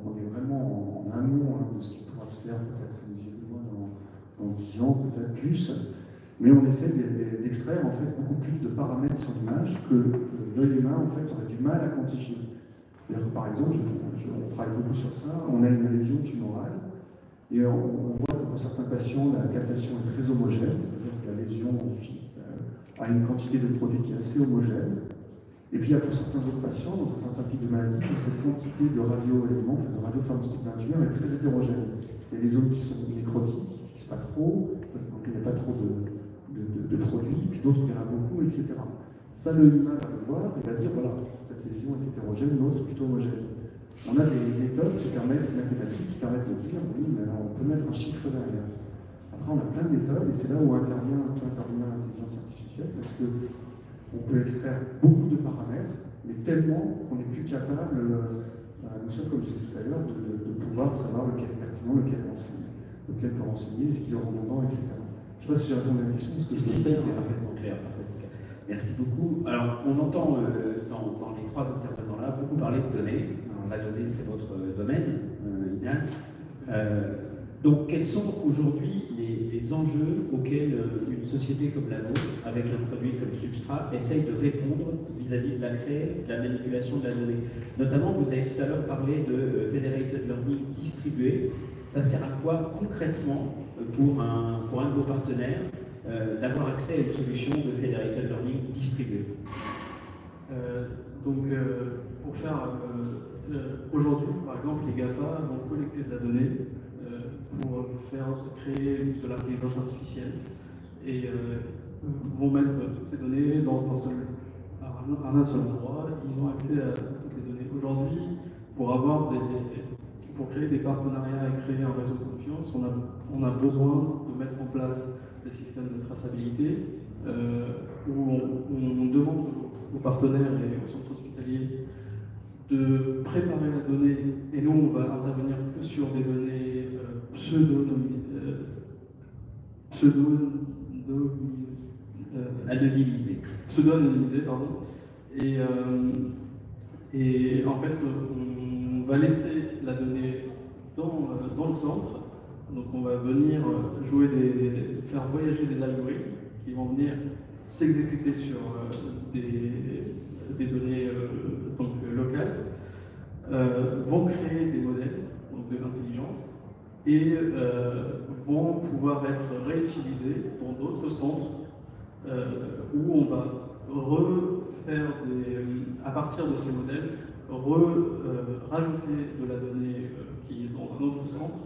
On est vraiment en amont de ce qui pourra se faire, peut-être, comme disait Benoît, dans 10 ans, peut-être plus. Mais on essaie d'extraire en fait beaucoup plus de paramètres sur l'image que l'œil humain en fait aurait du mal à quantifier. C'est-à-dire que par exemple, on travaille beaucoup sur ça, on a une lésion tumorale et on voit que pour certains patients la captation est très homogène, c'est-à-dire que la lésion a une quantité de produit qui est assez homogène. Et puis il y a pour certains autres patients, dans un certain type de maladie, où cette quantité de radioéléments, enfin de radiopharmaceutique dans la tumeur est très hétérogène. Il y a des zones qui sont nécrotiques, qui ne fixent pas trop, on il n'y a pas trop de produits, puis d'autres, il y en a beaucoup, etc. Ça, le humain va le voir et va dire, voilà, cette lésion est hétérogène, l'autre plutôt homogène. On a des méthodes mathématiques qui permettent de dire, oui, mais alors on peut mettre un chiffre derrière. Après, on a plein de méthodes, et c'est là où peut intervenir l'intelligence artificielle, parce qu'on peut extraire beaucoup de paramètres, mais tellement qu'on n'est plus capable, nous sommes, comme je disais tout à l'heure, de pouvoir savoir lequel est pertinent, lequel peut renseigner, est-ce qu'il est redondant, etc. Je ne sais pas si j'ai répondu à la question. Si, c'est parfaitement clair. Merci beaucoup. Alors, on entend dans les trois intervenants-là beaucoup parler de données. Alors, la donnée, c'est votre domaine, Inan. Donc, quels sont aujourd'hui les enjeux auxquels une société comme la vôtre, avec un produit comme Substrat, essaye de répondre vis-à-vis de l'accès, de la manipulation de la donnée? Notamment, vous avez tout à l'heure parlé de Federated Learning distribué. Ça sert à quoi concrètement pour un de vos partenaires d'avoir accès à une solution de Federated Learning distribué? Pour faire aujourd'hui, par exemple, les GAFA vont collecter de la donnée pour créer de l'intelligence artificielle et vont mettre toutes ces données dans un seul endroit. Ils ont accès à toutes les données. Aujourd'hui, pour créer des partenariats et créer un réseau de confiance, on a besoin de mettre en place des systèmes de traçabilité où on demande aux partenaires et aux centres hospitaliers de préparer la donnée, et nous on va intervenir que sur des données pseudo-anonymisées, pardon. Et en fait, on va laisser la donnée dans le centre. Donc on va venir faire voyager des algorithmes qui vont venir s'exécuter sur des données locales, vont créer des modèles de l'intelligence et vont pouvoir être réutilisés dans d'autres centres où on va refaire à partir de ces modèles, rajouter de la donnée qui est dans un autre centre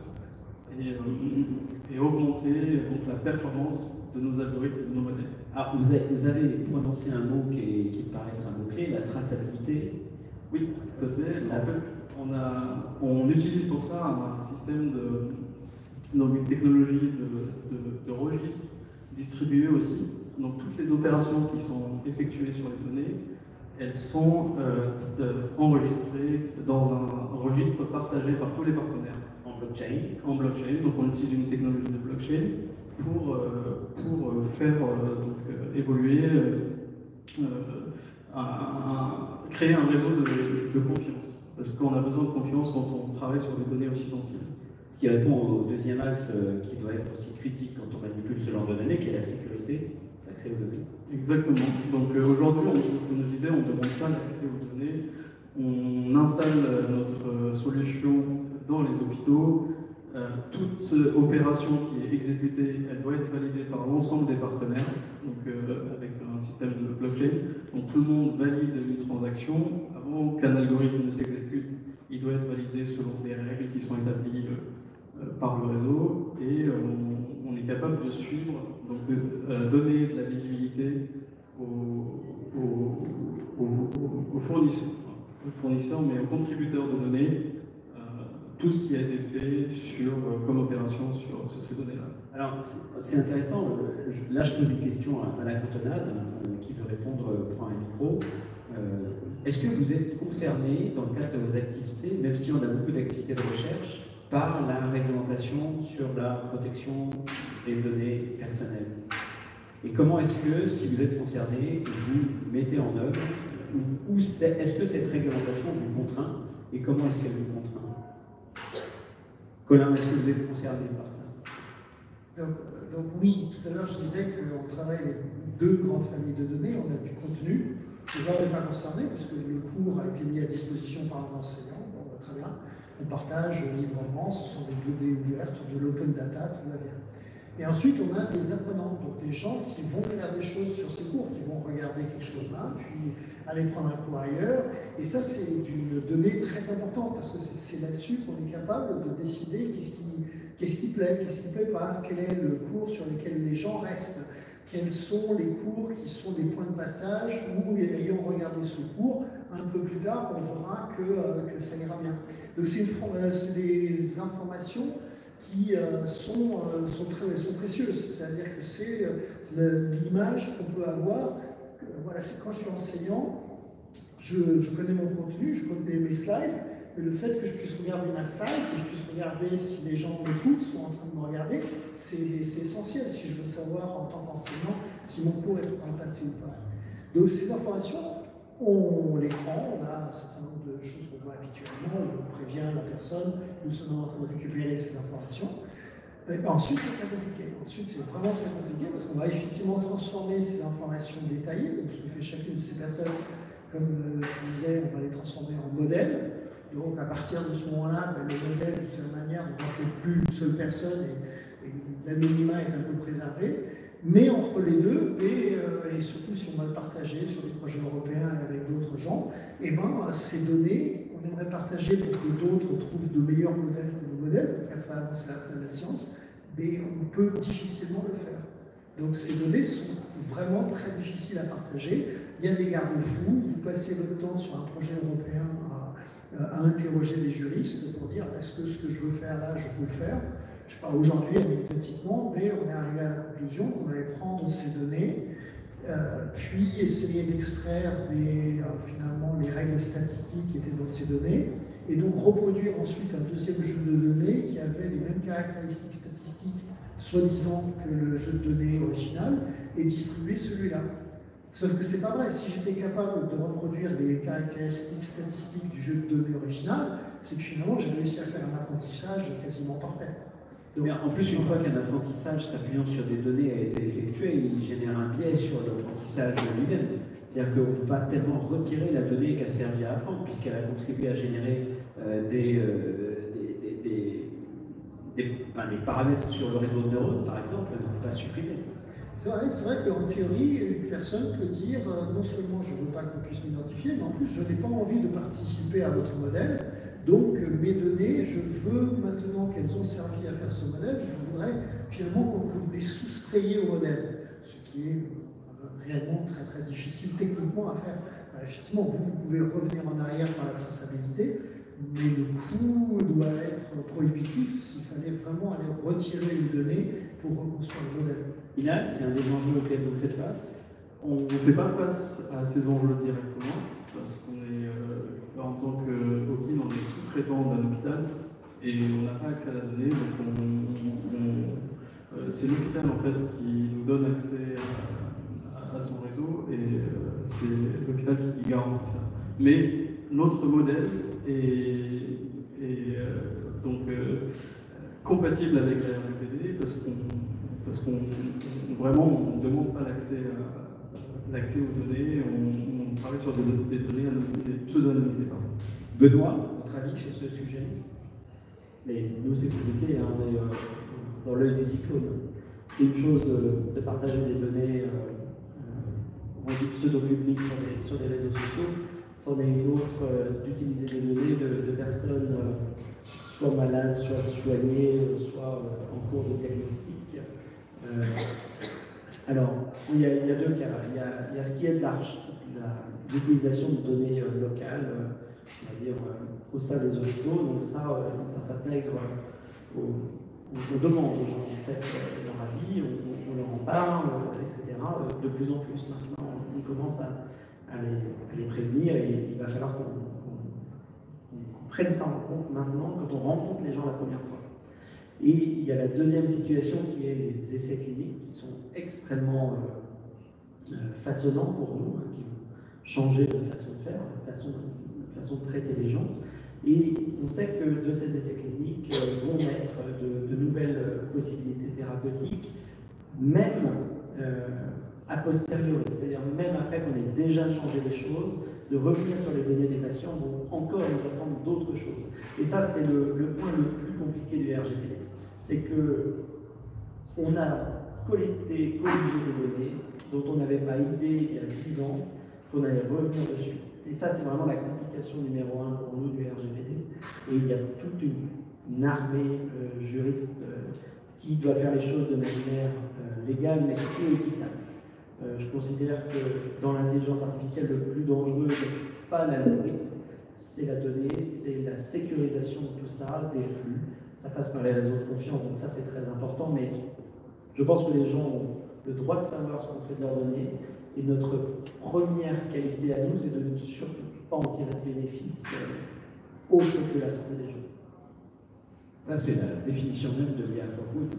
et augmenter donc la performance de nos algorithmes et de nos modèles. Ah, vous avez prononcé un mot qui paraît être un mot-clé, la traçabilité. Oui, tout à fait. En fait, on utilise pour ça un système une technologie de registre distribué aussi. Donc toutes les opérations qui sont effectuées sur les données, elles sont enregistrées dans un registre partagé par tous les partenaires. En blockchain. Donc on utilise une technologie de blockchain pour faire évoluer, créer un réseau de confiance. Parce qu'on a besoin de confiance quand on travaille sur des données aussi sensibles. Ce qui répond au deuxième axe qui doit être aussi critique quand on manipule ce genre de données, qui est la sécurité, l'accès aux données. Exactement. Donc aujourd'hui, comme je disais, on ne demande pas l'accès aux données. On installe notre solution dans les hôpitaux. Toute opération qui est exécutée, elle doit être validée par l'ensemble des partenaires, donc avec un système de blockchain. Donc tout le monde valide une transaction. Avant qu'un algorithme ne s'exécute, il doit être validé selon des règles qui sont établies par le réseau, et on est capable de suivre, donc donner de la visibilité aux fournisseurs, mais aux contributeurs de données, tout ce qui a été fait comme opération sur ces données-là. Alors, c'est intéressant. Là, je pose une question à la cantonade. Qui veut répondre prend un micro. Est-ce que vous êtes concerné, dans le cadre de vos activités, même si on a beaucoup d'activités de recherche, par la réglementation sur la protection des données personnelles? Et comment est-ce que, si vous êtes concerné, vous mettez en œuvre, est-ce que cette réglementation vous contraint, et comment est-ce qu'elle vous contraint? Colin, est-ce que vous êtes concerné par ça? Donc oui, tout à l'heure je disais qu'on travaille avec deux grandes familles de données. On a du contenu, et là on n'est pas concerné puisque le cours a été mis à disposition par un enseignant. Bon, très bien, on partage librement, ce sont des données ouvertes, de l'open data, tout va bien. Et ensuite on a des apprenants, donc des gens qui vont faire des choses sur ces cours, qui vont regarder quelque chose là, puis aller prendre un cours ailleurs. Et ça c'est une donnée très importante parce que c'est là-dessus qu'on est capable de décider Qu'est-ce qui plaît, qu'est-ce qui ne plaît pas, quel est le cours sur lequel les gens restent, quels sont les cours qui sont des points de passage où, ayant regardé ce cours, un peu plus tard, on verra que ça ira bien. Donc c'est des informations qui sont précieuses, c'est-à-dire que c'est l'image qu'on peut avoir. Voilà, c'est quand je suis enseignant, je connais mon contenu, je connais mes slides, mais le fait que je puisse regarder ma salle, que je puisse regarder si les gens m'écoutent, sont en train de me regarder, c'est essentiel si je veux savoir en tant qu'enseignant si mon cours est en train de passer ou pas. Donc ces informations, on les prend, on a un certain nombre de choses qu'on voit habituellement, on prévient la personne, nous sommes en train de récupérer ces informations. Ensuite, c'est très compliqué. Ensuite, c'est vraiment très compliqué parce qu'on va effectivement transformer ces informations détaillées, donc ce que fait chacune de ces personnes, comme je disais, on va les transformer en modèles. Donc à partir de ce moment-là, le modèle, de cette manière, on ne fait plus une seule personne et l'anonymat est un peu préservé. Mais entre les deux, et surtout si on va le partager sur des projets européens et avec d'autres gens, et ces données qu'on aimerait partager pour que d'autres trouvent de meilleurs modèles que nos modèles, pour faire avancer la science, mais on peut difficilement le faire. Donc ces données sont vraiment très difficiles à partager. Il y a des garde-fous, vous passez votre temps sur un projet européen à interroger des juristes pour dire est-ce que ce que je veux faire là, je peux le faire. Je ne sais pas, aujourd'hui, anecdotiquement, mais on est arrivé à la conclusion qu'on allait prendre ces données, puis essayer d'extraire finalement les règles statistiques qui étaient dans ces données, et donc reproduire ensuite un deuxième jeu de données qui avait les mêmes caractéristiques statistiques, soi-disant que le jeu de données original, et distribuer celui-là. Sauf que c'est pas vrai. Si j'étais capable de reproduire les caractéristiques statistiques du jeu de données original, c'est que finalement j'ai réussi à faire un apprentissage quasiment parfait. Donc, mais en plus, une fois qu'un apprentissage s'appuyant sur des données a été effectué, il génère un biais sur l'apprentissage lui-même. C'est-à-dire qu'on ne peut pas tellement retirer la donnée qui a servi à apprendre, puisqu'elle a contribué à générer des paramètres sur le réseau de neurones, par exemple, on ne peut pas supprimer ça. C'est vrai qu'en théorie, une personne peut dire non seulement je ne veux pas qu'on puisse m'identifier, mais en plus je n'ai pas envie de participer à votre modèle, donc mes données, je veux maintenant qu'elles ont servi à faire ce modèle, je voudrais finalement que vous les soustrayiez au modèle, ce qui est réellement très très difficile techniquement à faire. Alors, effectivement, vous pouvez revenir en arrière par la traçabilité, mais le coût doit être prohibitif s'il fallait vraiment aller retirer une donnée pour reconstruire le modèle. Ilal, c'est un des enjeux auxquels vous faites face? On ne fait pas face à ces enjeux directement, parce qu'on est, en tant qu'OKIN, on est sous-traitant d'un hôpital, et on n'a pas accès à la donnée, donc c'est l'hôpital en fait qui nous donne accès à son réseau, et c'est l'hôpital qui garantit ça. Mais notre modèle est donc compatible avec la RGPD, parce qu'on vraiment on ne demande pas l'accès aux données, on travaille sur des données anonymisées, pseudo-anonymisées. Benoît, votre avis sur ce sujet? Mais nous, c'est compliqué, hein, on est dans l'œil du cyclone. C'est une chose de partager des données pseudo-publiques sur des réseaux sociaux, c'en est une autre d'utiliser des données de personnes soit malades, soit soignées, soit en cours de diagnostic. Alors, il y a deux cas. Il y a ce qui est de l'utilisation de données locales, on va dire, au sein des hôpitaux. Donc ça s'intègre aux demandes aux gens, en fait, dans la vie, on leur en parle, etc. De plus en plus maintenant, on commence à les prévenir, et il va falloir qu'on prenne ça en compte maintenant quand on rencontre les gens la première fois. Et il y a la deuxième situation qui est les essais cliniques qui sont extrêmement façonnants pour nous, hein, qui vont changer notre façon de faire, notre façon de traiter les gens. Et on sait que de ces essais cliniques vont naître de nouvelles possibilités thérapeutiques, même a posteriori, c'est-à-dire même après qu'on ait déjà changé les choses, de revenir sur les données des patients vont encore nous apprendre d'autres choses. Et ça, c'est le point le plus compliqué du RGPD. C'est qu'on a collecté, colligé des données dont on n'avait pas idée il y a 10 ans, qu'on allait revenir dessus. Et ça, c'est vraiment la complication numéro 1 pour nous du RGPD. Et il y a toute une une armée juriste qui doit faire les choses de manière légale, mais surtout équitable. Je considère que dans l'intelligence artificielle, le plus dangereux n'est pas l'algorithme, c'est la donnée, c'est la sécurisation de tout ça, des flux. Ça passe par les réseaux de confiance, donc ça c'est très important, mais je pense que les gens ont le droit de savoir ce qu'on fait de leurs données, et notre première qualité à nous, c'est de ne surtout pas en tirer de bénéfices autre que la santé des gens. Ça, c'est la définition même de l'IA for Good.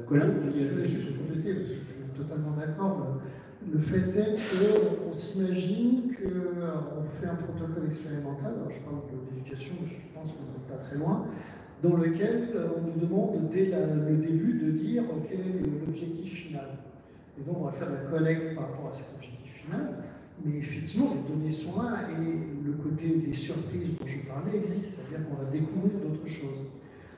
Colin, je voulais juste compléter, parce que je suis totalement d'accord. Le fait est qu'on s'imagine qu'on fait un protocole expérimental, alors je parle d'éducation, mais je pense que vous n'êtes pas très loin, dans lequel on nous demande dès le début de dire quel est l'objectif final. Et donc on va faire de la collecte par rapport à cet objectif final, mais effectivement les données sont là et le côté des surprises dont je parlais existe, c'est-à-dire qu'on va découvrir d'autres choses.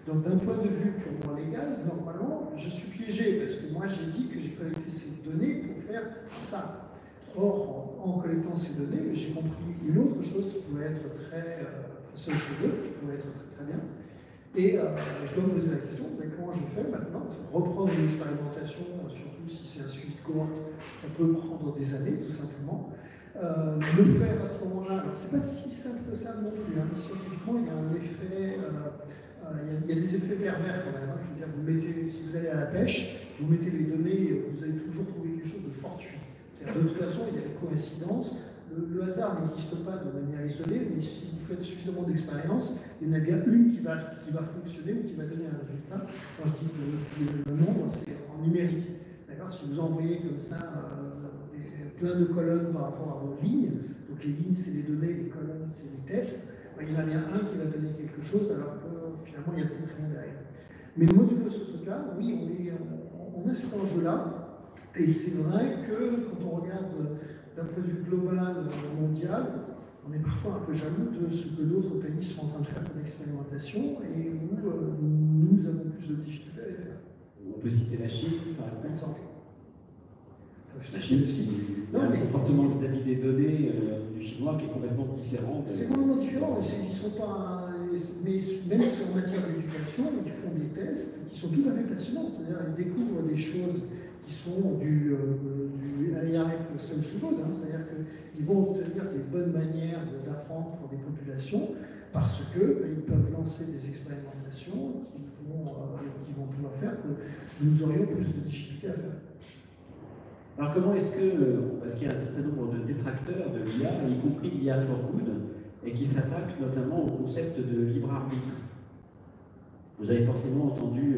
Donc d'un point de vue purement légal, normalement, je suis piégé parce que moi j'ai dit que j'ai collecté ces données pour faire ça. Or, en collectant ces données, j'ai compris une autre chose qui pouvait être très seul cheveux, qui pouvait être très très bien. Et je dois me poser la question, mais comment je fais maintenant? Parce que reprendre une expérimentation, surtout si c'est un suivi de cohorte, ça peut prendre des années tout simplement. Le faire à ce moment-là, alors c'est pas si simple que ça non plus. Hein. Scientifiquement, il y a un effet. Il y a des effets pervers quand même. Hein. Je veux dire, si vous allez à la pêche, vous mettez les données, vous allez toujours trouver quelque chose de fortuit. De toute façon, il y a des coïncidences. Le hasard n'existe pas de manière isolée, mais si vous faites suffisamment d'expérience, il y en a bien une qui va fonctionner ou qui va donner un résultat. Quand je dis le nombre, c'est en numérique. D'accord ? Si vous envoyez comme ça plein de colonnes par rapport à vos lignes, donc les lignes c'est les données, les colonnes c'est les tests, il y en a bien un qui va donner quelque chose alors que finalement il n'y a peut-être rien derrière. Mais modulo ce truc-là, oui, on a cet enjeu-là, et c'est vrai que quand on regarde d'un point de vue global, mondial, on est parfois un peu jaloux de ce que d'autres pays sont en train de faire comme expérimentation et où nous avons plus de difficultés à les faire. On peut citer la Chine, par exemple. La Chine aussi. Il y a un comportement vis-à-vis des données du chinois qui est complètement différent. C'est complètement différent. Ils sont pas, mais même si en matière d'éducation, ils font des tests qui sont tout à fait passionnants. C'est-à-dire qu'ils découvrent des choses qui sont du ARF self-chubod, hein, c'est-à-dire qu'ils vont obtenir des bonnes manières d'apprendre pour des populations parce qu'ils peuvent lancer des expérimentations qui vont pouvoir faire que nous aurions plus de difficultés à faire. Alors comment est-ce que, parce qu'il y a un certain nombre de détracteurs de l'IA, y compris l'IA for Good, et qui s'attaquent notamment au concept de libre arbitre. Vous avez forcément entendu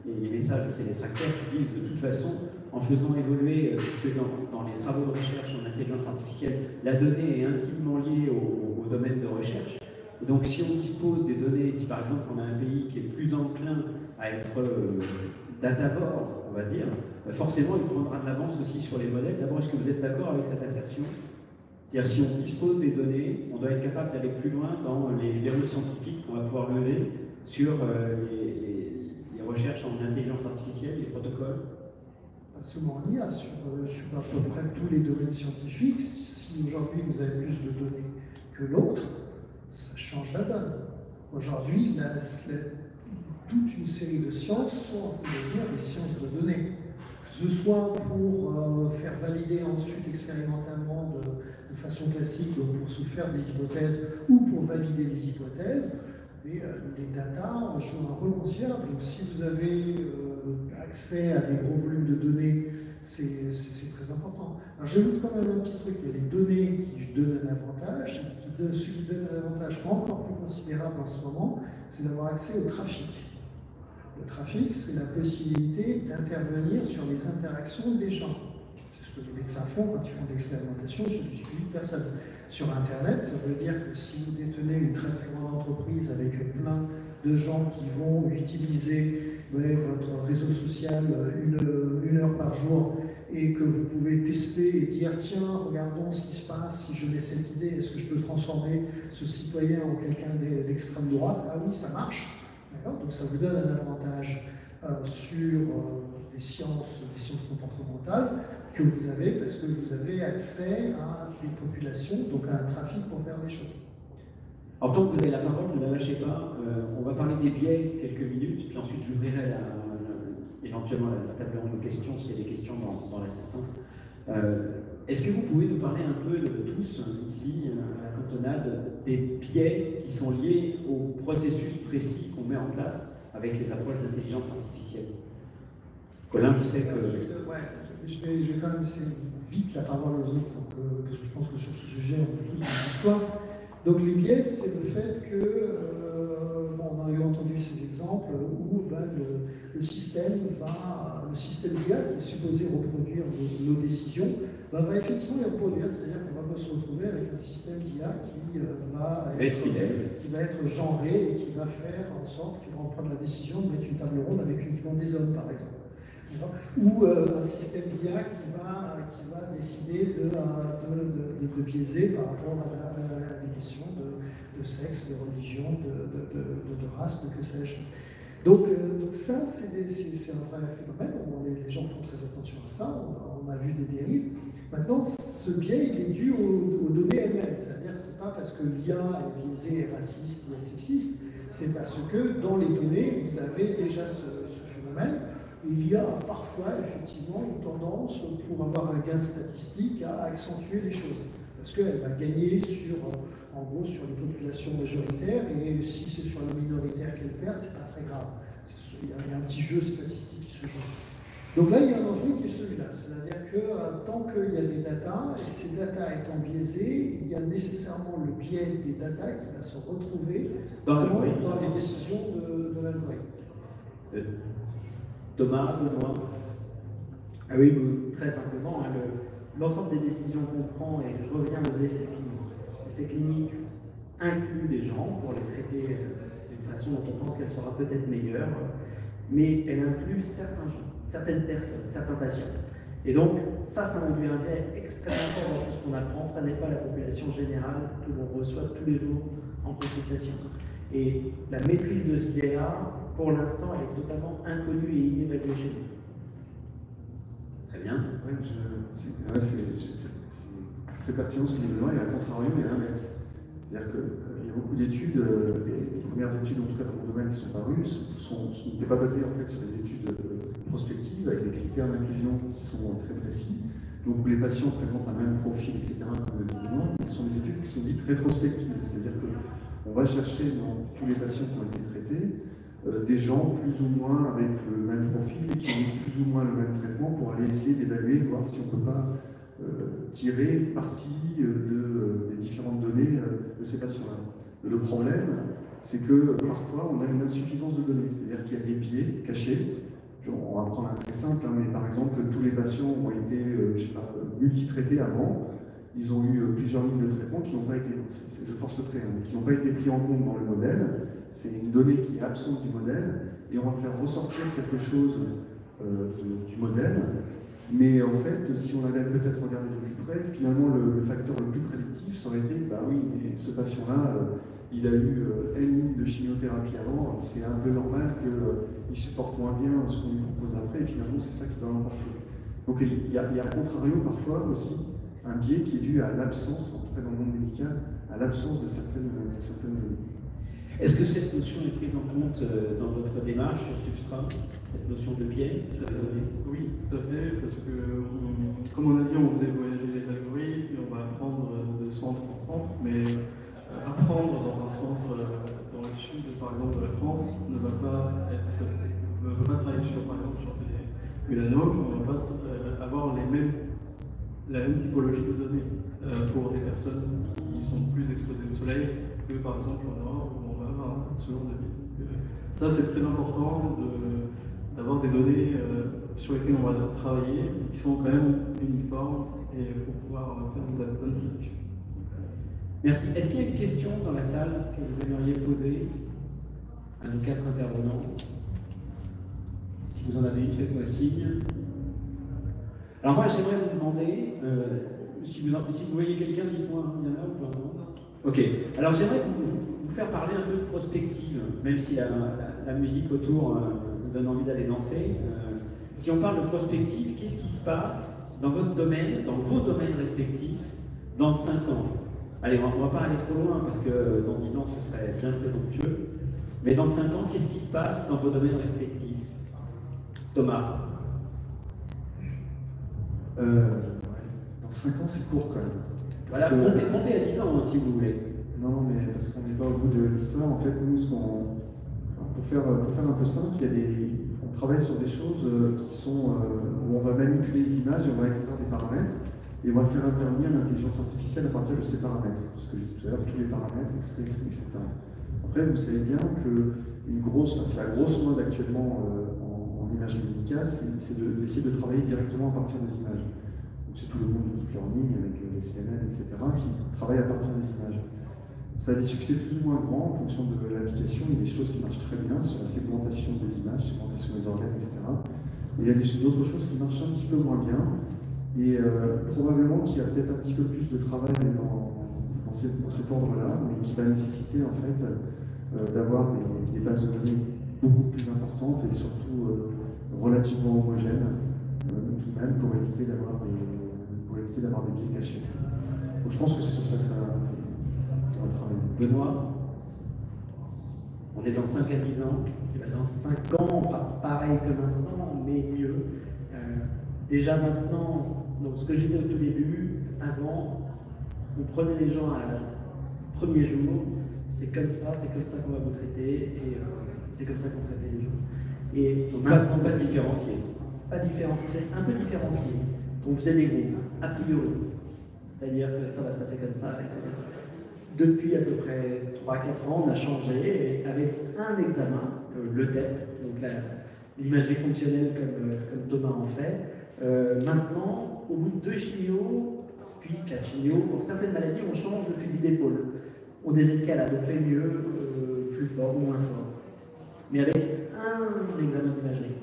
les messages de ces détracteurs qui disent de toute façon, en faisant évoluer, puisque dans les travaux de recherche en intelligence artificielle, la donnée est intimement liée au domaine de recherche. Et donc si on dispose des données, si par exemple on a un pays qui est plus enclin à être datavore, on va dire, forcément il prendra de l'avance aussi sur les modèles. D'abord, est-ce que vous êtes d'accord avec cette assertion? C'est-à-dire si on dispose des données, on doit être capable d'aller plus loin dans les verrous scientifiques qu'on va pouvoir lever sur les recherches en intelligence artificielle, les protocoles? Pas seulement en IA, sur à peu près tous les domaines scientifiques. Si aujourd'hui vous avez plus de données que l'autre, ça change la donne. Aujourd'hui, toute une série de sciences sont en train de devenir des sciences de données. Que ce soit pour faire valider ensuite expérimentalement de façon classique, donc pour se faire des hypothèses, ou pour valider les hypothèses, et les data jouent un rôle considérable. Donc si vous avez accès à des gros volumes de données, c'est très important. Alors j'ajoute quand même un petit truc, il y a les données qui donnent un avantage, et ce qui donne un avantage encore plus considérable en ce moment, c'est d'avoir accès au trafic. Le trafic, c'est la possibilité d'intervenir sur les interactions des gens. C'est ce que les médecins font quand ils font de l'expérimentation sur du suivi de personnes. Sur Internet, ça veut dire que si vous détenez une très très grande entreprise avec plein de gens qui vont utiliser votre réseau social une heure par jour et que vous pouvez tester et dire tiens, regardons ce qui se passe, si je mets cette idée, est-ce que je peux transformer ce citoyen en quelqu'un d'extrême droite? Ah oui, ça marche. Donc ça vous donne un avantage sur des sciences comportementales que vous avez parce que vous avez accès à des populations, donc à un trafic pour faire les choses. Alors, tant que vous avez la parole, ne la lâchez pas. On va parler des biais quelques minutes, puis ensuite j'ouvrirai éventuellement la table ronde de questions, s'il y a des questions dans l'assistance. Est-ce que vous pouvez nous parler un peu de tous, ici, à la cantonade, des biais qui sont liés au processus précis qu'on met en place avec les approches d'intelligence artificielle? Colin, je sais que... Je vais quand même laisser vite la parole aux autres, parce que je pense que sur ce sujet, on fait tous des histoires. Donc les biais, c'est le fait que, on a eu entendu ces exemples où le système d'IA qui est supposé reproduire nos décisions, va effectivement les reproduire, c'est-à-dire qu'on va se retrouver avec un système d'IA qui va être genré et qui va faire en sorte qu'il va prendre la décision de mettre une table ronde avec uniquement des hommes, par exemple. Ou un système d'IA qui va décider de biaiser par rapport à des questions de sexe, de religion, de race, de que sais-je. Donc ça, c'est un vrai phénomène. Les gens font très attention à ça. On a vu des dérives. Maintenant, ce biais, il est dû aux données elles-mêmes. C'est-à-dire, c'est pas parce que l'IA est biaisée, est raciste ou est sexiste, c'est parce que dans les données, vous avez déjà ce phénomène. Il y a parfois effectivement une tendance, pour avoir un gain statistique, à accentuer les choses. Parce qu'elle va gagner en gros sur les populations majoritaires, et si c'est sur la minoritaire qu'elle perd, c'est pas très grave. Il y a un petit jeu statistique qui se joue. Donc là, il y a un enjeu qui est celui-là. C'est-à-dire que tant qu'il y a des datas, et ces datas étant biaisées, il y a nécessairement le biais des datas qui va se retrouver dans les décisions de l'algorithme. Thomas, Benoît. Ah oui, très simplement, l'ensemble des décisions qu'on prend revient aux essais cliniques. Les essais cliniques incluent des gens pour les traiter d'une façon dont on pense qu'elle sera peut-être meilleure, mais elle inclut certains gens, certaines personnes, certains patients. Et donc, ça induit un biais extrêmement fort dans tout ce qu'on apprend. Ça n'est pas la population générale que l'on reçoit tous les jours en consultation. Et la maîtrise de ce biais-là, pour l'instant, elle est totalement inconnue et inévaluée chez nous. Très bien. Ouais, c'est très pertinent ce qu'il dit Benoît, et à contrario, il y a l'inverse. C'est-à-dire qu'il y a beaucoup d'études, les premières études, en tout cas dans mon domaine, qui sont parues, n'étaient pas basées en fait sur des études prospectives, avec des critères d'inclusion qui sont très précis, donc où les patients présentent un même profil, etc., comme le dit Benoît, mais ce sont des études qui sont dites rétrospectives, c'est-à-dire qu'on va chercher dans tous les patients qui ont été traités, des gens plus ou moins avec le même profil et qui ont eu plus ou moins le même traitement pour aller essayer d'évaluer, voir si on ne peut pas tirer parti des différentes données de ces patients-là. Le problème, c'est que parfois on a une insuffisance de données, c'est-à-dire qu'il y a des biais cachés. On va prendre un très simple, mais par exemple, tous les patients ont été multitraités avant. Ils ont eu plusieurs lignes de traitement qui n'ont pas été, je force le trait, qui n'ont pas été pris en compte dans le modèle. C'est une donnée qui est absente du modèle, et on va faire ressortir quelque chose du modèle. Mais en fait, si on avait peut-être regardé de plus près, finalement, le facteur le plus prédictif, ça aurait été, bah oui, mais ce patient-là, il a eu N lignes de chimiothérapie avant, c'est un peu normal qu'il supporte moins bien ce qu'on lui propose après, et finalement, c'est ça qui doit l'emporter. Donc il y a à contrario parfois aussi un biais qui est dû à l'absence, en tout cas dans le monde médical, à l'absence de certaines données. Est-ce que cette notion est prise en compte dans votre démarche sur Substrat, cette notion de biais sur les données? Oui, tout à fait, parce que, comme on a dit, on faisait voyager les algorithmes, et on va apprendre de centre en centre, mais apprendre dans un centre dans le sud, par exemple, de la France, ne va pas travailler sur, par exemple, sur des mélanomes, on ne va pas avoir la même typologie de données pour des personnes qui sont plus exposées au soleil que, par exemple, en Europe, où on va avoir ce genre de vie. Ça, c'est très important d'avoir des données sur lesquelles on va travailler, qui sont quand même uniformes, et pour pouvoir faire de la bonne prédiction. Merci. Est-ce qu'il y a une question dans la salle que vous aimeriez poser à nos 4 intervenants? Si vous en avez une, faites-moi signe. Alors moi, j'aimerais vous demander, si vous voyez quelqu'un, dites-moi, il y en a ou pas? Ok. Alors j'aimerais vous faire parler un peu de prospective, même si la musique autour nous donne envie d'aller danser. Si on parle de prospective, qu'est-ce qui se passe dans votre domaine, dans vos domaines respectifs, dans 5 ans? allez, on va pas aller trop loin parce que dans 10 ans, ce serait bien présomptueux. Mais dans 5 ans, qu'est-ce qui se passe dans vos domaines respectifs? Thomas? Ouais. Dans 5 ans, c'est court quand même. Voilà, montez à 10 ans si vous voulez. Non, mais parce qu'on n'est pas au bout de l'histoire. En fait, nous, pour faire un peu simple, on travaille sur des choses qui sont où on va manipuler les images et on va extraire des paramètres et on va faire intervenir l'intelligence artificielle à partir de ces paramètres. Ce que j'ai dit tout à l'heure, tous les paramètres, etc. Après, vous savez bien que c'est la grosse mode actuellement en imagerie médicale, c'est d'essayer de travailler directement à partir des images. C'est tout le monde du deep learning avec les CNN, etc., qui travaillent à partir des images. Ça a des succès plus ou moins grands en fonction de l'application. Il y a des choses qui marchent très bien sur la segmentation des images, segmentation des organes, etc. Et il y a d'autres choses qui marchent un petit peu moins bien. Et probablement qu'il y a peut-être un petit peu plus de travail dans cet ordre-là, mais qui va nécessiter en fait d'avoir des bases de données beaucoup plus importantes et surtout relativement homogènes, tout de même, pour éviter d'avoir des biais cachés. Donc, je pense que c'est sur ça que ça va travailler. Benoît, on est dans 5 à 10 ans. Dans 5 ans, on fera pareil que maintenant, mais mieux. Déjà maintenant, donc ce que j'ai dit au tout début, avant, on prenait les gens à premier jour, c'est comme ça qu'on va vous traiter, et c'est comme ça qu'on traitait les gens. Et Donc pas différencié. Pas différencié, un peu différencié. On faisait des groupes, a priori. C'est-à-dire que ça va se passer comme ça, etc. Depuis à peu près 3-4 ans, on a changé avec un examen, le TEP, donc l'imagerie fonctionnelle comme Thomas en fait. Maintenant, au bout de 2 chimios, puis 4 chimios, pour certaines maladies, on change de fusil d'épaule. On désescalade, on fait mieux, plus fort, moins fort. Mais avec un examen d'imagerie.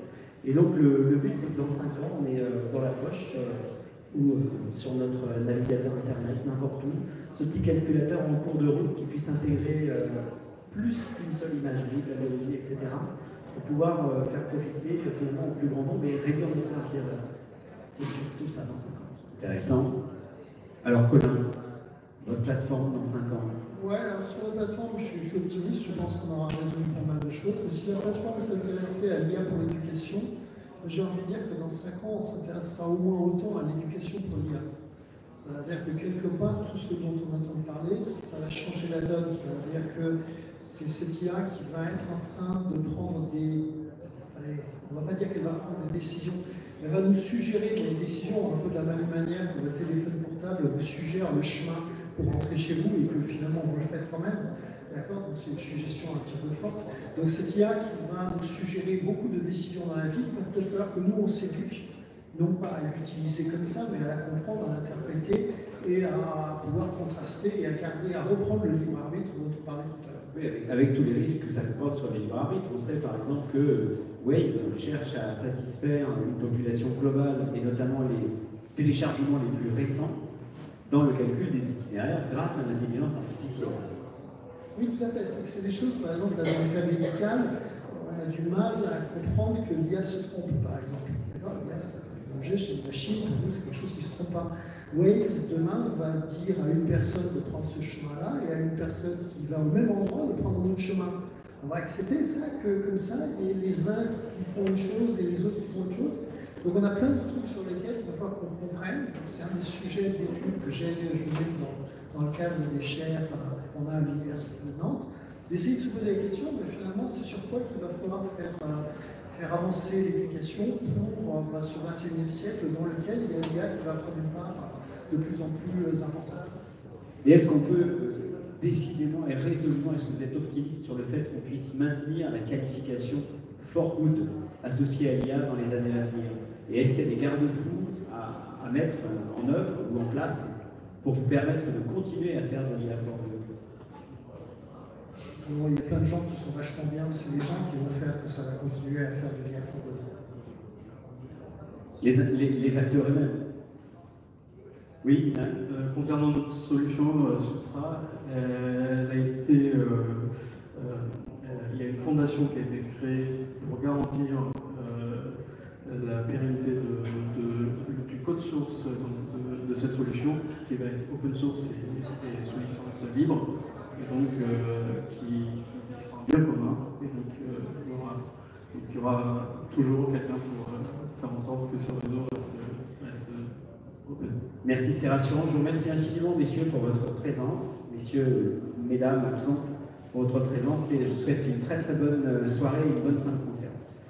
Et donc le but, c'est que dans 5 ans, on est dans la poche, ou sur notre navigateur internet, n'importe où, ce petit calculateur en cours de route qui puisse intégrer plus qu'une seule imagerie, de la biologie, etc., pour pouvoir faire profiter finalement au plus grand nombre et réduire notre marge d'erreur. C'est surtout ça dans 5 ans. Intéressant. Alors Colin, votre plateforme dans 5 ans? Ouais, alors sur la plateforme, je suis optimiste, je pense qu'on aura résolu pas mal de choses, mais si la plateforme s'intéressait à l'IA pour l'éducation, j'ai envie de dire que dans 5 ans, on s'intéressera au moins autant à l'éducation pour l'IA. Ça veut dire que quelque part, tout ce dont on entend parler, ça va changer la donne. Ça veut dire que c'est cette IA qui va être en train de prendre on ne va pas dire qu'elle va prendre des décisions, elle va nous suggérer des décisions un peu de la même manière que votre téléphone portable vous suggère le chemin pour rentrer chez vous et que finalement vous le faites quand même. D'accord? Donc c'est une suggestion un petit peu forte. Donc cette IA qui va nous suggérer beaucoup de décisions dans la vie, il va peut-être falloir que nous on s'éduque, non pas à l'utiliser comme ça, mais à la comprendre, à l'interpréter et à pouvoir contraster et à reprendre le libre arbitre dont on parlait tout à l'heure. Oui, avec tous les risques que ça comporte sur le libre arbitre. On sait par exemple que Waze cherche à satisfaire une population globale et notamment les téléchargements les plus récents dans le calcul des itinéraires grâce à l'intelligence artificielle. Oui, tout à fait. C'est des choses, par exemple, dans le cas médical, on a du mal à comprendre que l'IA se trompe, par exemple. D'accord? L'IA, c'est un objet chez une machine, pour nous, c'est quelque chose qui ne se trompe pas. Waze, demain, va dire à une personne de prendre ce chemin-là et à une personne qui va au même endroit de prendre un autre chemin. On va accepter ça comme ça, et les uns qui font une chose et les autres qui font autre chose. Donc on a plein de trucs sur lesquels il va falloir qu'on comprenne. C'est un des sujets d'études que j'ai joué dans le cadre des chaires qu'on a à l'Université de Nantes, d'essayer de se poser la question, mais finalement, c'est sur quoi qu'il va falloir faire avancer l'éducation pour ce 21e siècle dans lequel il y a l'IA qui va prendre une part de plus en plus importante. Et est-ce qu'on peut décidément et résolument, est-ce que vous êtes optimiste sur le fait qu'on puisse maintenir la qualification for good associée à l'IA dans les années à venir? Et est-ce qu'il y a des garde-fous à mettre en œuvre ou en place pour vous permettre de continuer à faire de l'IA for good? Bon, il y a plein de gens qui sont vachement bien, c'est les gens qui vont faire que ça va continuer à faire de l'IA for good. Les acteurs eux-mêmes. Oui, Ina. Concernant notre solution Substra, il y a une fondation qui a été créée pour garantir la pérennité du code source de de cette solution qui va être open source et sous licence libre, et donc qui sera un bien commun. Et donc il y aura toujours quelqu'un pour faire en sorte que ce réseau reste open. Merci, c'est rassurant. Je vous remercie infiniment, messieurs, pour votre présence. Messieurs, mesdames absentes, pour votre présence, et je vous souhaite une très très bonne soirée et une bonne fin de conférence.